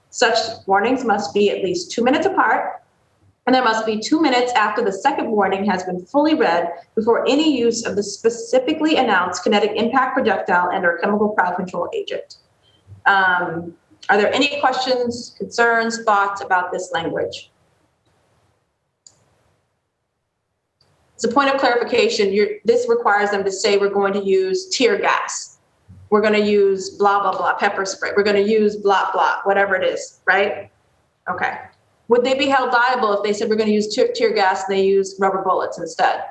Such warnings must be at least 2 minutes apart, and there must be 2 minutes after the second warning has been fully read before any use of the specifically announced kinetic impact projectile and or chemical crowd control agent. Are there any questions, concerns, thoughts about this language? As a point of clarification, this requires them to say we're going to use tear gas. We're going to use blah, blah, blah, pepper spray. We're going to use blah, blah, whatever it is, right? Okay. Would they be held liable if they said we're going to use tear gas and they use rubber bullets instead?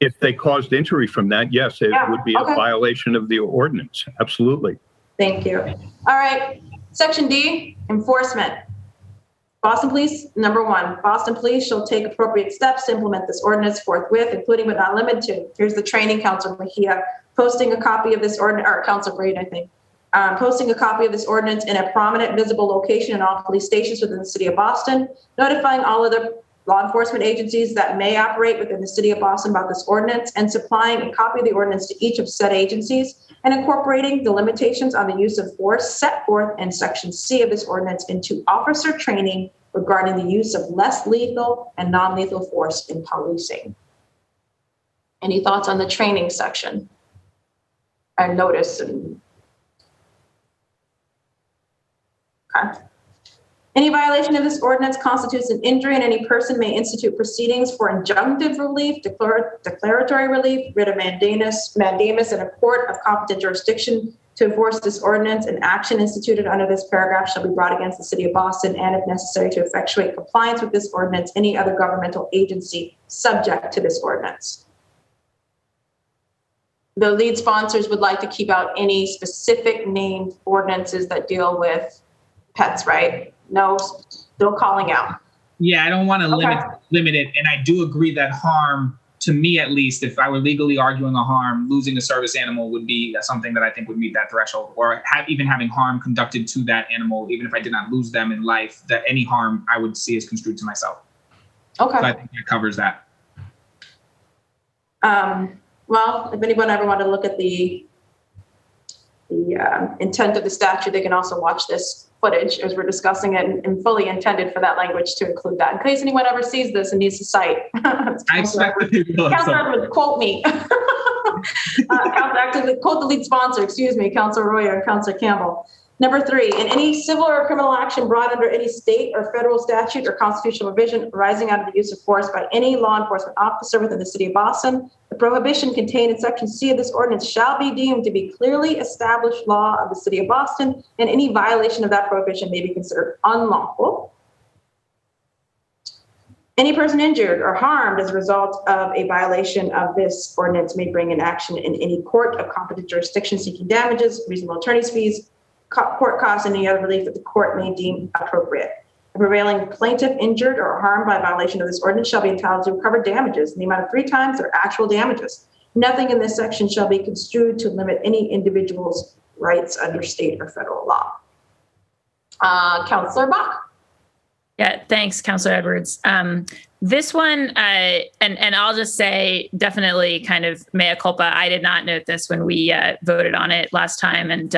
If they caused injury from that, yes, it would be a violation of the ordinance. Absolutely. Thank you. All right. Section D, enforcement. Boston Police, number 1, Boston Police shall take appropriate steps to implement this ordinance forthwith, including but not limited to. Here's the training, Councilor Mejia, posting a copy of this ordinance, or Councilor Braden, I think. Posting a copy of this ordinance in a prominent visible location in all police stations within the city of Boston, notifying all other law enforcement agencies that may operate within the city of Boston about this ordinance, and supplying a copy of the ordinance to each of said agencies, and incorporating the limitations on the use of force set forth in section C of this ordinance into officer training regarding the use of less lethal and non-lethal force in policing. Any thoughts on the training section? And notice and okay. Any violation of this ordinance constitutes an injury, and any person may institute proceedings for injunctive relief, declaratory relief, writ of mandamus in a court of competent jurisdiction to enforce this ordinance. An action instituted under this paragraph shall be brought against the city of Boston, and if necessary to effectuate compliance with this ordinance, any other governmental agency subject to this ordinance. The lead sponsors would like to keep out any specific named ordinances that deal with pets, right? No calling out. Yeah, I don't want to limit it. And I do agree that harm, to me at least, if I were legally arguing a harm, losing a service animal would be something that I think would meet that threshold, or even having harm conducted to that animal, even if I did not lose them in life, that any harm I would see as construed to myself. Okay. So I think that covers that. Well, if anyone ever wanted to look at the intent of the statute, they can also watch this footage as we're discussing it, and fully intended for that language to include that. In case anyone ever sees this and needs to cite. I expect that they will. Councilor would quote me. Actually, quote the lead sponsor, excuse me, Councilor Royer and Councilor Campbell. Number 3, in any civil or criminal action brought under any state or federal statute or constitutional provision arising out of the use of force by any law enforcement officer within the city of Boston, the prohibition contained in section C of this ordinance shall be deemed to be clearly established law of the city of Boston, and any violation of that prohibition may be considered unlawful. Any person injured or harmed as a result of a violation of this ordinance may bring an action in any court of competent jurisdiction seeking damages, reasonable attorney's fees, court costs, and any other relief that the court may deem appropriate. A prevailing plaintiff injured or harmed by violation of this ordinance shall be entitled to recover damages in the amount of 3 times their actual damages. Nothing in this section shall be construed to limit any individual's rights under state or federal law. Councilor Bach. Yeah, thanks, Councilor Edwards. This one, and I'll just say definitely kind of mea culpa. I did not note this when we voted on it last time, and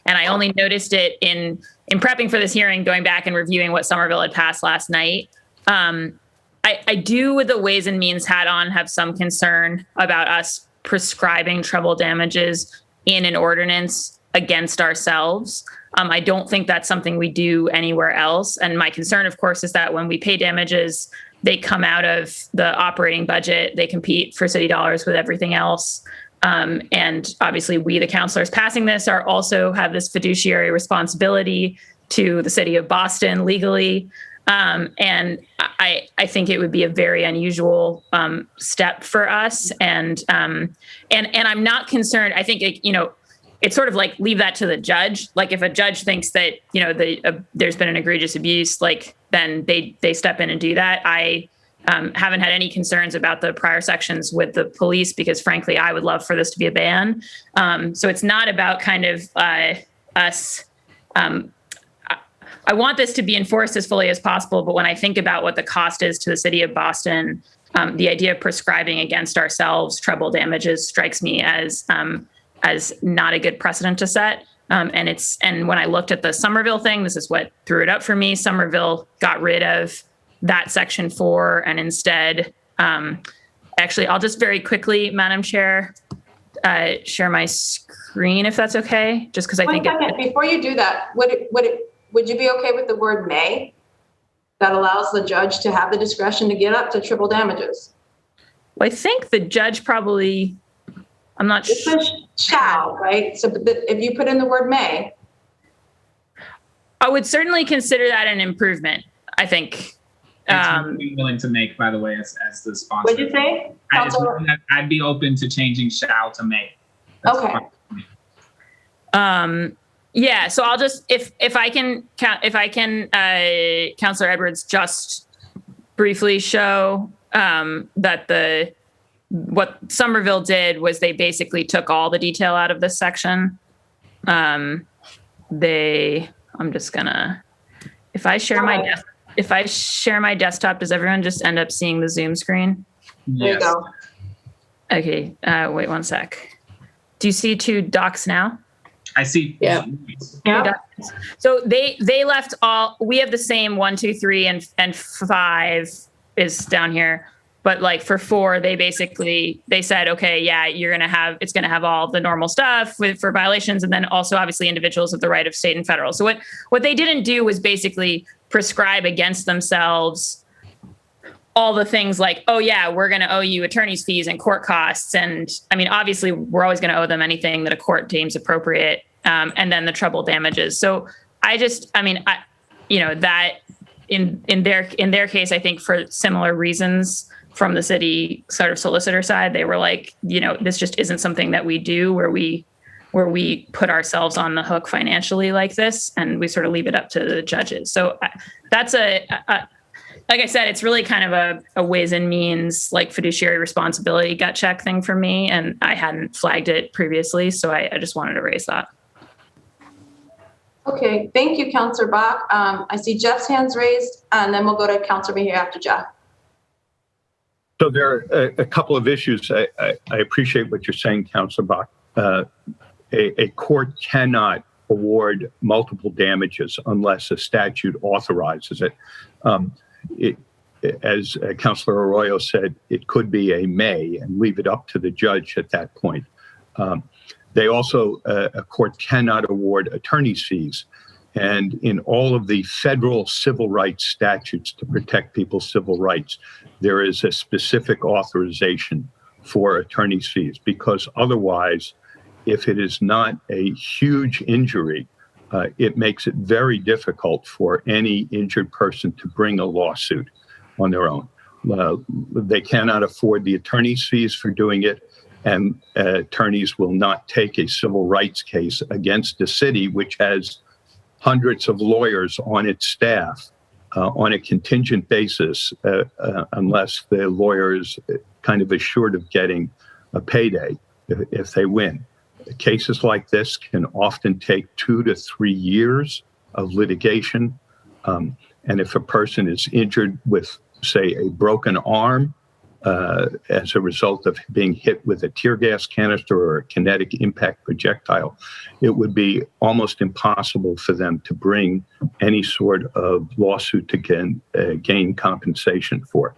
I only noticed it in prepping for this hearing, going back and reviewing what Somerville had passed last night. I I do, with the Ways and Means hat on, have some concern about us prescribing treble damages in an ordinance against ourselves. I don't think that's something we do anywhere else. And my concern, of course, is that when we pay damages, they come out of the operating budget. They compete for city dollars with everything else. And obviously, we, the councilors passing this, are also have this fiduciary responsibility to the city of Boston legally. And I think it would be a very unusual step for us. And I'm not concerned. I think it's sort of like leave that to the judge. Like if a judge thinks that there's been an egregious abuse, like then they step in and do that. I haven't had any concerns about the prior sections with the police because, frankly, I would love for this to be a ban. So it's not about kind of us. I want this to be enforced as fully as possible, but when I think about what the cost is to the city of Boston, the idea of prescribing against ourselves treble damages strikes me as not a good precedent to set. And when I looked at the Somerville thing, this is what threw it up for me. Somerville got rid of that section 4 and instead, actually, I'll just very quickly, Madam Chair, share my screen if that's okay, just because I think before you do that, would you be okay with the word may that allows the judge to have the discretion to get up to triple damages? Well, I think the judge probably, I'm not sure. Shall, right? So if you put in the word may. I would certainly consider that an improvement, I think. I'm willing to make, by the way, as the sponsor. What'd you say? I'd be open to changing shall to may. That's okay. Yeah, so I'll just if I can, Councilor Edwards, just briefly show that what Somerville did was they basically took all the detail out of this section. I'm just gonna, if I share my desktop, does everyone just end up seeing the Zoom screen? There you go. Okay, wait one sec. Do you see 2 docs now? I see. Yeah. So they left we have the same 1, 2, 3, and 5 is down here. But like for 4, they said, okay, yeah, it's going to have all the normal stuff for violations. And then also obviously individuals have the right of state and federal. So what they didn't do was basically prescribe against themselves all the things like, oh yeah, we're going to owe you attorney's fees and court costs. And I mean, obviously we're always going to owe them anything that a court deems appropriate. And then the treble damages. So that in their case, I think for similar reasons from the city sort of solicitor side, they were like, this just isn't something that we do where we put ourselves on the hook financially like this, and we sort of leave it up to the judges. So that's like I said, it's really kind of a Ways and Means, like fiduciary responsibility gut check thing for me. And I hadn't flagged it previously. So I just wanted to raise that. Okay, thank you, Councillor Bach. I see Jeff's hands raised, and then we'll go to Councillor Mayhew after Jeff. So there are a couple of issues. I appreciate what you're saying, Councillor Bach. A court cannot award multiple damages unless a statute authorizes it. As Councillor Arroyo said, it could be a may and leave it up to the judge at that point. They also, a court cannot award attorney's fees. And in all of the federal civil rights statutes to protect people's civil rights, there is a specific authorization for attorney's fees, because otherwise, if it is not a huge injury, it makes it very difficult for any injured person to bring a lawsuit on their own. They cannot afford the attorney's fees for doing it, and attorneys will not take a civil rights case against a city which has hundreds of lawyers on its staff on a contingent basis, unless the lawyer is kind of assured of getting a payday if they win. Cases like this can often take 2 to 3 years of litigation. And if a person is injured with, say, a broken arm as a result of being hit with a tear gas canister or a kinetic impact projectile, it would be almost impossible for them to bring any sort of lawsuit to gain compensation for it.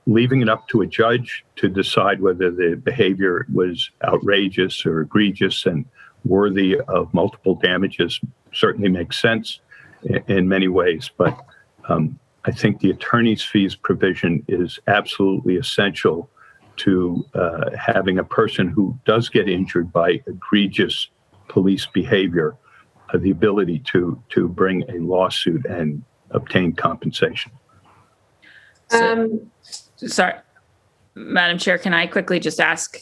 leaving it up to a judge to decide whether the behavior was outrageous or egregious and worthy of multiple damages certainly makes sense in many ways. But I think the attorney's fees provision is absolutely essential to having a person who does get injured by egregious police behavior the ability to bring a lawsuit and obtain compensation. Sorry, Madam Chair, can I quickly just ask?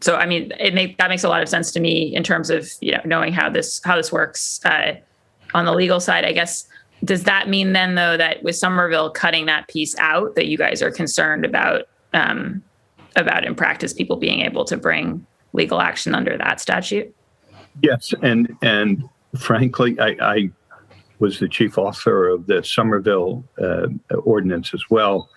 So, I mean, that makes a lot of sense to me in terms of, knowing how this works on the legal side. I guess, does that mean then, though, that with Somerville cutting that piece out, that you guys are concerned about in practice people being able to bring legal action under that statute? Yes, and frankly, I was the chief author of the Somerville ordinance as well,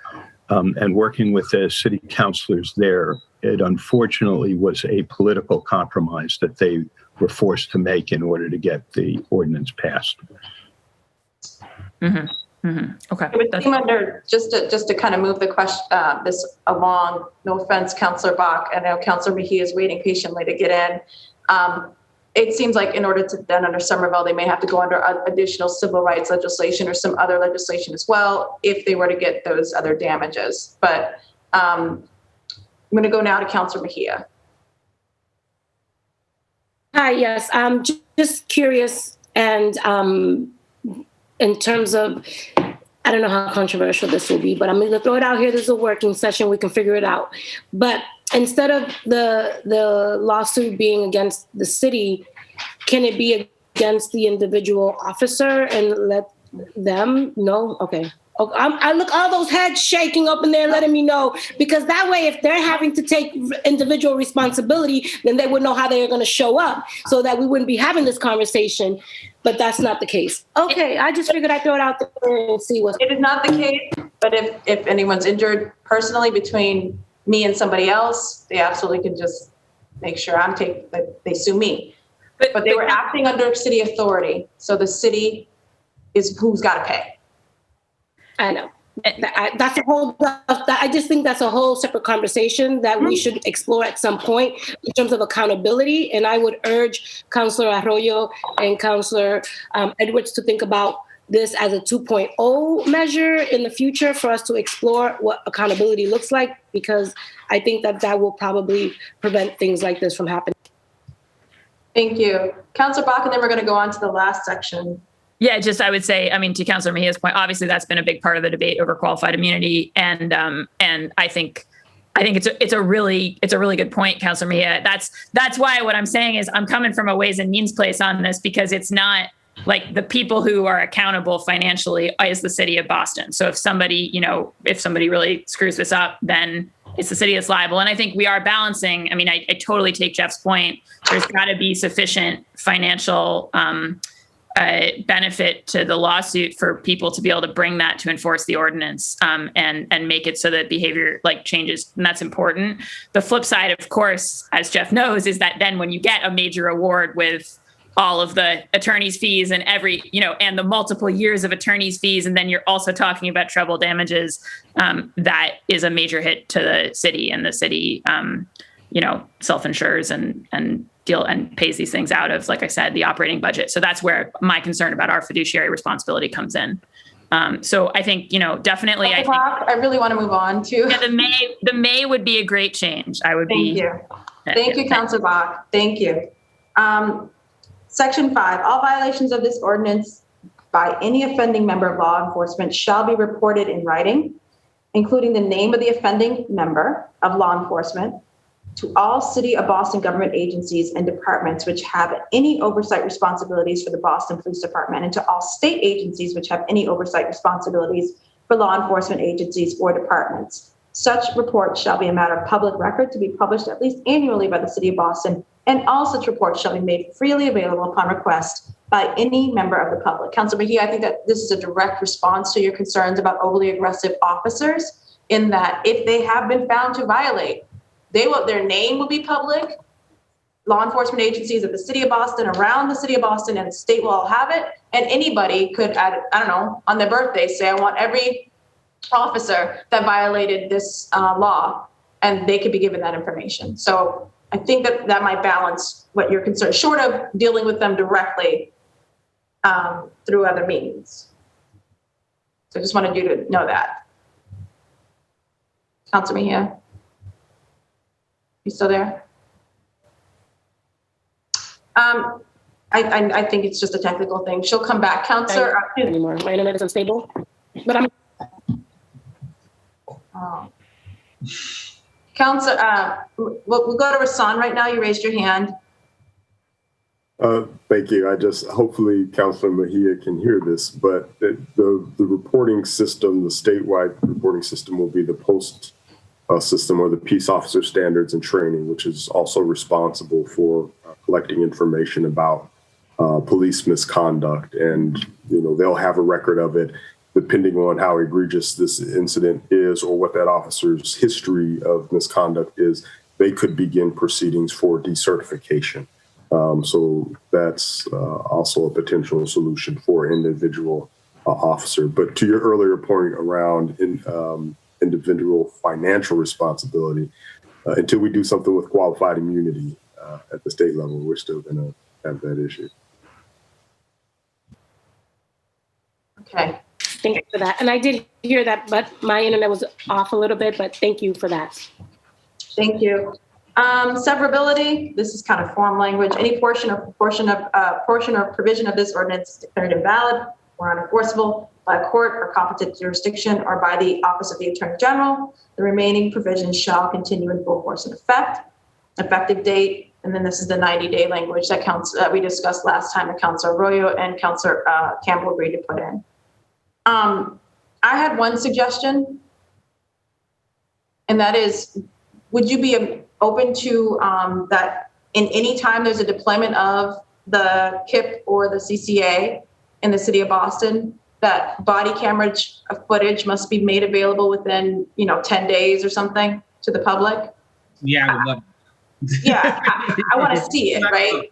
and working with the city councilors there, it unfortunately was a political compromise that they were forced to make in order to get the ordinance passed. Mm-hmm. Mm-hmm. Okay. It would seem under, just to kind of move the question, this along, no offense, Councillor Bach, I know Councillor Mejia is waiting patiently to get in. It seems like in order to then under Somerville, they may have to go under additional civil rights legislation or some other legislation as well, if they were to get those other damages. But I'm going to go now to Councillor Mejia. Hi, yes, I'm just curious, and in terms of, I don't know how controversial this will be, but I'm going to throw it out here. This is a working session. We can figure it out. But instead of the lawsuit being against the city, can it be against the individual officer and let them know? Okay. I look, all those heads shaking up in there, letting me know, because that way, if they're having to take individual responsibility, then they would know how they are going to show up, so that we wouldn't be having this conversation. But that's not the case. Okay, I just figured I'd throw it out there and see what. It is not the case, but if anyone's injured personally between me and somebody else, they absolutely can just make sure that they sue me. But they were acting under city authority, so the city is who's got to pay. I know. That's a whole. I just think that's a whole separate conversation that we should explore at some point in terms of accountability. And I would urge Councillor Arroyo and Councillor Edwards to think about this as a 2.0 measure in the future for us to explore what accountability looks like, because I think that will probably prevent things like this from happening. Thank you. Councillor Bach, and then we're going to go on to the last section. Yeah, I would say, I mean, to Councillor Mejia's point, obviously that's been a big part of the debate over qualified immunity, and I think it's a really good point, Councillor Mejia. That's why what I'm saying is I'm coming from a Ways and Means place on this, because it's not like the people who are accountable financially is the city of Boston. So if somebody really screws this up, then it's the city that's liable. And I think we are balancing. I mean, I totally take Jeff's point. There's got to be sufficient financial benefit to the lawsuit for people to be able to bring that to enforce the ordinance, and make it so that behavior changes, and that's important. The flip side, of course, as Jeff knows, is that then when you get a major award with all of the attorney's fees and and the multiple years of attorney's fees, and then you're also talking about treble damages, that is a major hit to the city, and the city self-insures and pays these things out of, like I said, the operating budget. So that's where my concern about our fiduciary responsibility comes in. So I think, definitely. I really want to move on to. Yeah, the May would be a great change. Thank you, Councillor Bach. Thank you. Section 5, all violations of this ordinance by any offending member of law enforcement shall be reported in writing, including the name of the offending member of law enforcement, to all City of Boston government agencies and departments which have any oversight responsibilities for the Boston Police Department, and to all state agencies which have any oversight responsibilities for law enforcement agencies or departments. Such reports shall be a matter of public record to be published at least annually by the City of Boston, and all such reports shall be made freely available upon request by any member of the public. Councilor Mejia, I think that this is a direct response to your concerns about overly aggressive officers, in that if they have been found to violate, their name will be public. Law enforcement agencies at the City of Boston, around the City of Boston, and the state will all have it. And anybody could, on their birthday, say, I want every officer that violated this law, and they could be given that information. So I think that might balance what you're concerned, short of dealing with them directly through other means. So I just wanted you to know that. Councilor Mejia, you still there? I think it's just a technical thing. She'll come back. Councilor Anymore. My internet is unstable, but I'm. Councilor, we'll go to Rasan right now. You raised your hand. Thank you. Hopefully Councilor Mejia can hear this, but the reporting system, the statewide reporting system, will be the POST system, or the Peace Officer Standards and Training, which is also responsible for collecting information about police misconduct. And, they'll have a record of it depending on how egregious this incident is or what that officer's history of misconduct is. They could begin proceedings for decertification. So that's also a potential solution for an individual officer. But to your earlier point around individual financial responsibility, until we do something with qualified immunity at the state level, we're still going to have that issue. Okay. Thank you for that. And I did hear that, but my internet was off a little bit, but thank you for that. Thank you. Severability, this is kind of form language. Any portion or provision of this ordinance is declared invalid or unenforceable by a court or competent jurisdiction or by the Office of the Attorney General. The remaining provisions shall continue in full force and effect. Effective date, and then this is the 90-day language that we discussed last time that Councilor Arroyo and Councilor Campbell agreed to put in. I had one suggestion, and that is, would you be open to that in any time there's a deployment of the KIP or the CCA in the city of Boston, that body camera footage must be made available within 10 days or something to the public? Yeah, I would love it. Yeah, I want to see it, right?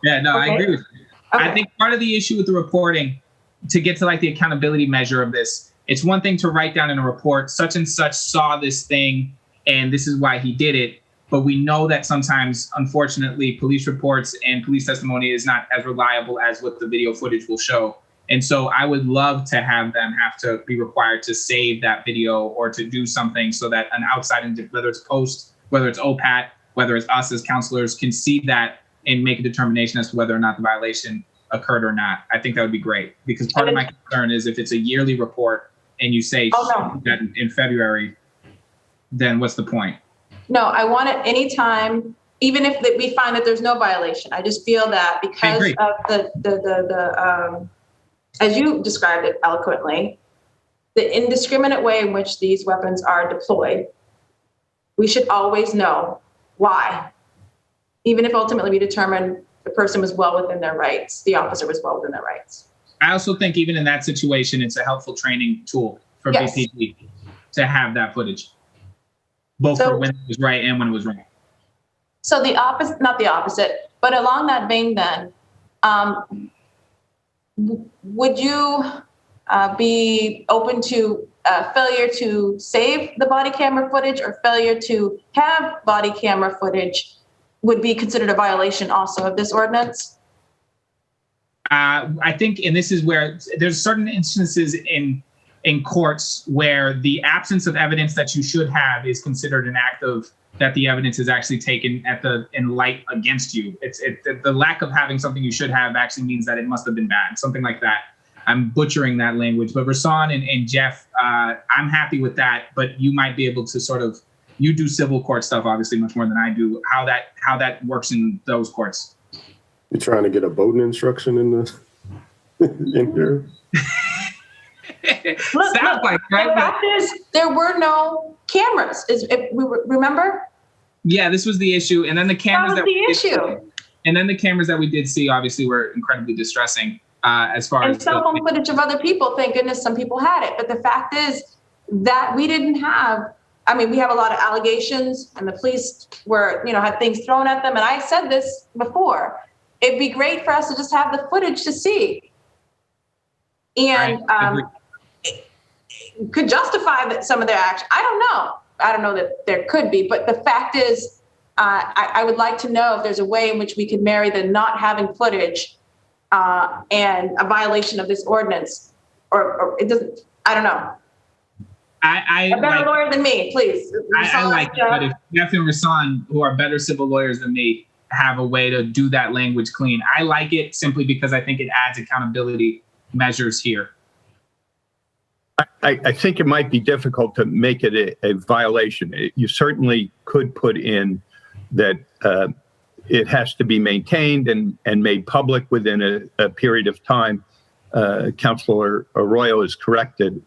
Yeah, no, Okay. I agree with you. Okay. I think part of the issue with the reporting, to get to the accountability measure of this, it's one thing to write down in a report, such and such saw this thing and this is why he did it. But we know that sometimes, unfortunately, police reports and police testimony is not as reliable as what the video footage will show. And so I would love to have them have to be required to save that video or to do something so that an outside, whether it's POST, whether it's OPAT, whether it's us as counselors, can see that and make a determination as to whether or not the violation occurred or not. I think that would be great, because part of my concern is if it's a yearly report and you say that in February, then what's the point? No, I want it anytime, even if we find that there's no violation. I just feel that because of the as you described it eloquently, the indiscriminate way in which these weapons are deployed, we should always know why, even if ultimately we determine the person was well within their rights, the officer was well within their rights. I also think even in that situation, it's a helpful training tool for BPD to have that footage, both for when it was right and when it was wrong. So the opposite, not the opposite, but along that vein then, would you be open to failure to save the body camera footage or failure to have body camera footage would be considered a violation also of this ordinance? I think, and this is where there's certain instances in courts where the absence of evidence that you should have is considered an act of that the evidence is actually taken in light against you. The lack of having something you should have actually means that it must have been bad, something like that. I'm butchering that language, but Rasan and Jeff, I'm happy with that, but you might be able to you do civil court stuff, obviously much more than I do, how that works in those courts. You're trying to get a voting instruction in here? The fact is, there were no cameras. Remember? Yeah, this was the issue, and then the cameras and then the cameras that we did see obviously were incredibly distressing as far as cell phone footage of other people. Thank goodness some people had it, but the fact is that we didn't have. I mean, we have a lot of allegations, and the police had things thrown at them. And I said this before: it'd be great for us to just have the footage to see. And could justify that some of their action. I don't know. I don't know that there could be, but the fact is, I would like to know if there's a way in which we could marry the not having footage and a violation of this ordinance, or it doesn't. I don't know. A better lawyer than me, please. I like it, but if Jeff and Rasan, who are better civil lawyers than me, have a way to do that language clean, I like it simply because I think it adds accountability measures here. I think it might be difficult to make it a violation. You certainly could put in that it has to be maintained and made public within a period of time. Councilor Arroyo is corrected.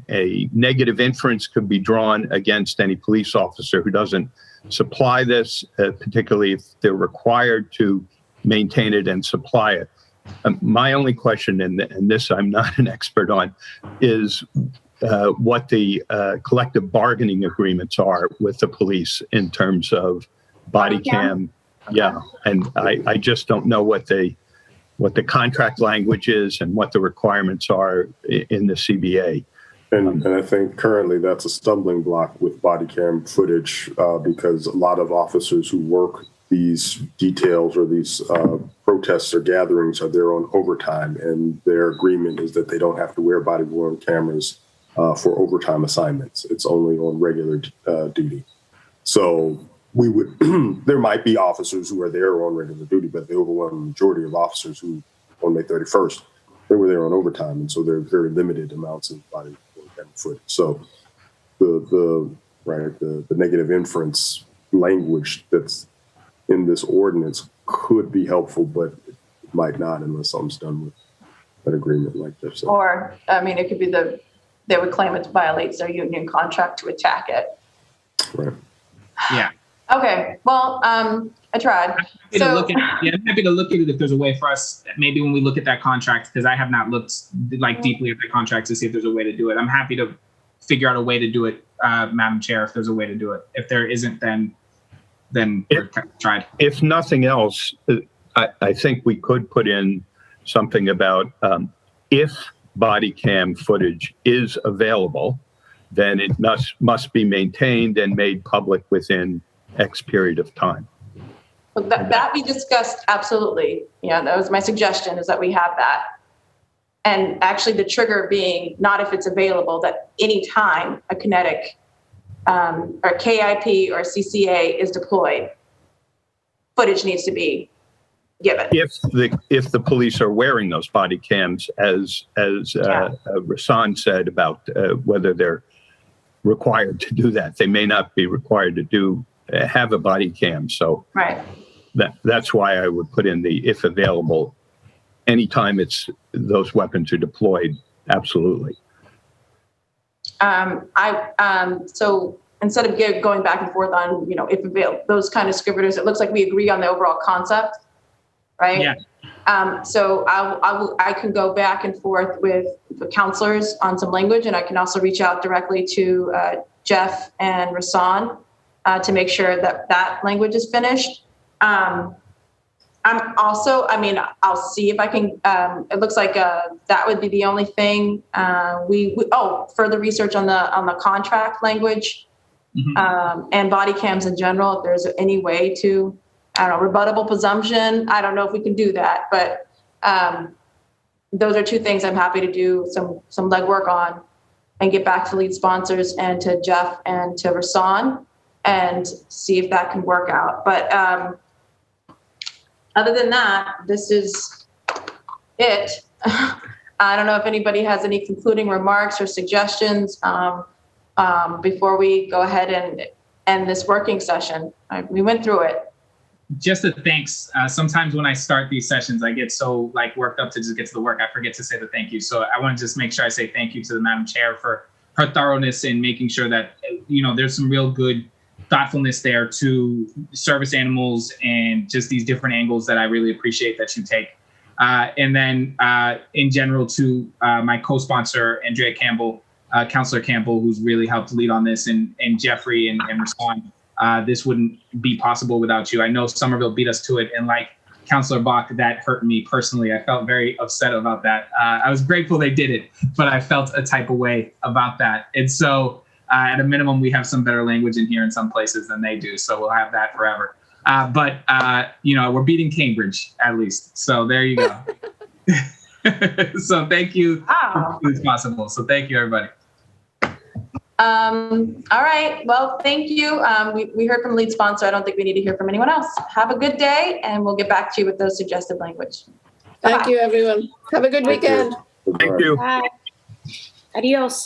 A negative inference could be drawn against any police officer who doesn't supply this, particularly if they're required to maintain it and supply it. My only question, and this I'm not an expert on, is what the collective bargaining agreements are with the police in terms of body cam. Okay. Yeah, and I just don't know what the contract language is and what the requirements are in the CBA. And I think currently that's a stumbling block with body cam footage because a lot of officers who work these details or these protests or gatherings are there on overtime, and their agreement is that they don't have to wear body-worn cameras for overtime assignments. It's only on regular duty. So we would, there might be officers who are there on regular duty, but the overwhelming majority of officers who on May 31st, they were there on overtime. And so there's very limited amounts of body camera footage. So the negative inference language that's in this ordinance could be helpful, but it might not unless something's done with that agreement like Jeff said. Or, I mean, it could be they would claim it violates their union contract to attack it. Right. Yeah. Okay, well, I tried. I'm happy to look at it if there's a way for us, maybe when we look at that contract, because I have not looked deeply at the contract to see if there's a way to do it. I'm happy to figure out a way to do it, Madam Chair, if there's a way to do it. If there isn't, then we're tried. If nothing else, I think we could put in something about if body cam footage is available, then it must be maintained and made public within X period of time. Well, that we discussed, absolutely. Yeah, that was my suggestion, is that we have that. And actually the trigger being not if it's available, that any time a kinetic or KIP or CCA is deployed, footage needs to be given. If the police are wearing those body cams, as Rasan said about whether they're required to do that, they may not be required to have a body cam. So right. That's why I would put in the if available. Anytime those weapons are deployed, absolutely. So instead of going back and forth on, if available, those kind of scriveners, it looks like we agree on the overall concept, right? Yeah. So I can go back and forth with the counselors on some language, and I can also reach out directly to Jeff and Rasan to make sure that language is finished. I'm also, I'll see if I can, it looks like that would be the only thing further research on the contract language, and body cams in general, if there's any way to, rebuttable presumption. I don't know if we can do that, but those are two things I'm happy to do some legwork on and get back to lead sponsors and to Jeff and to Rasan and see if that can work out. But other than that, this is it. I don't know if anybody has any concluding remarks or suggestions before we go ahead and end this working session. We went through it. Just a thanks. Sometimes when I start these sessions, I get so worked up to just get to the work, I forget to say the thank you. So I want to just make sure I say thank you to the Madam Chair for her thoroughness in making sure that, there's some real good thoughtfulness there to service animals and just these different angles that I really appreciate that you take. And then in general to my co-sponsor, Andrea Campbell, Councilor Campbell, who's really helped lead on this, and Jeffrey and Rasan. This wouldn't be possible without you. I know Somerville beat us to it. And like Councilor Bach, that hurt me personally. I felt very upset about that. I was grateful they did it, but I felt a type of way about that. And so at a minimum, we have some better language in here in some places than they do. So we'll have that forever. But we're beating Cambridge at least. So there you go. So thank you. Wow. It's possible. So thank you, everybody. All right. Well, thank you. We heard from lead sponsor. I don't think we need to hear from anyone else. Have a good day, and we'll get back to you with those suggested language. Thank you, everyone. Have a good weekend. Thank you. Bye. Adios.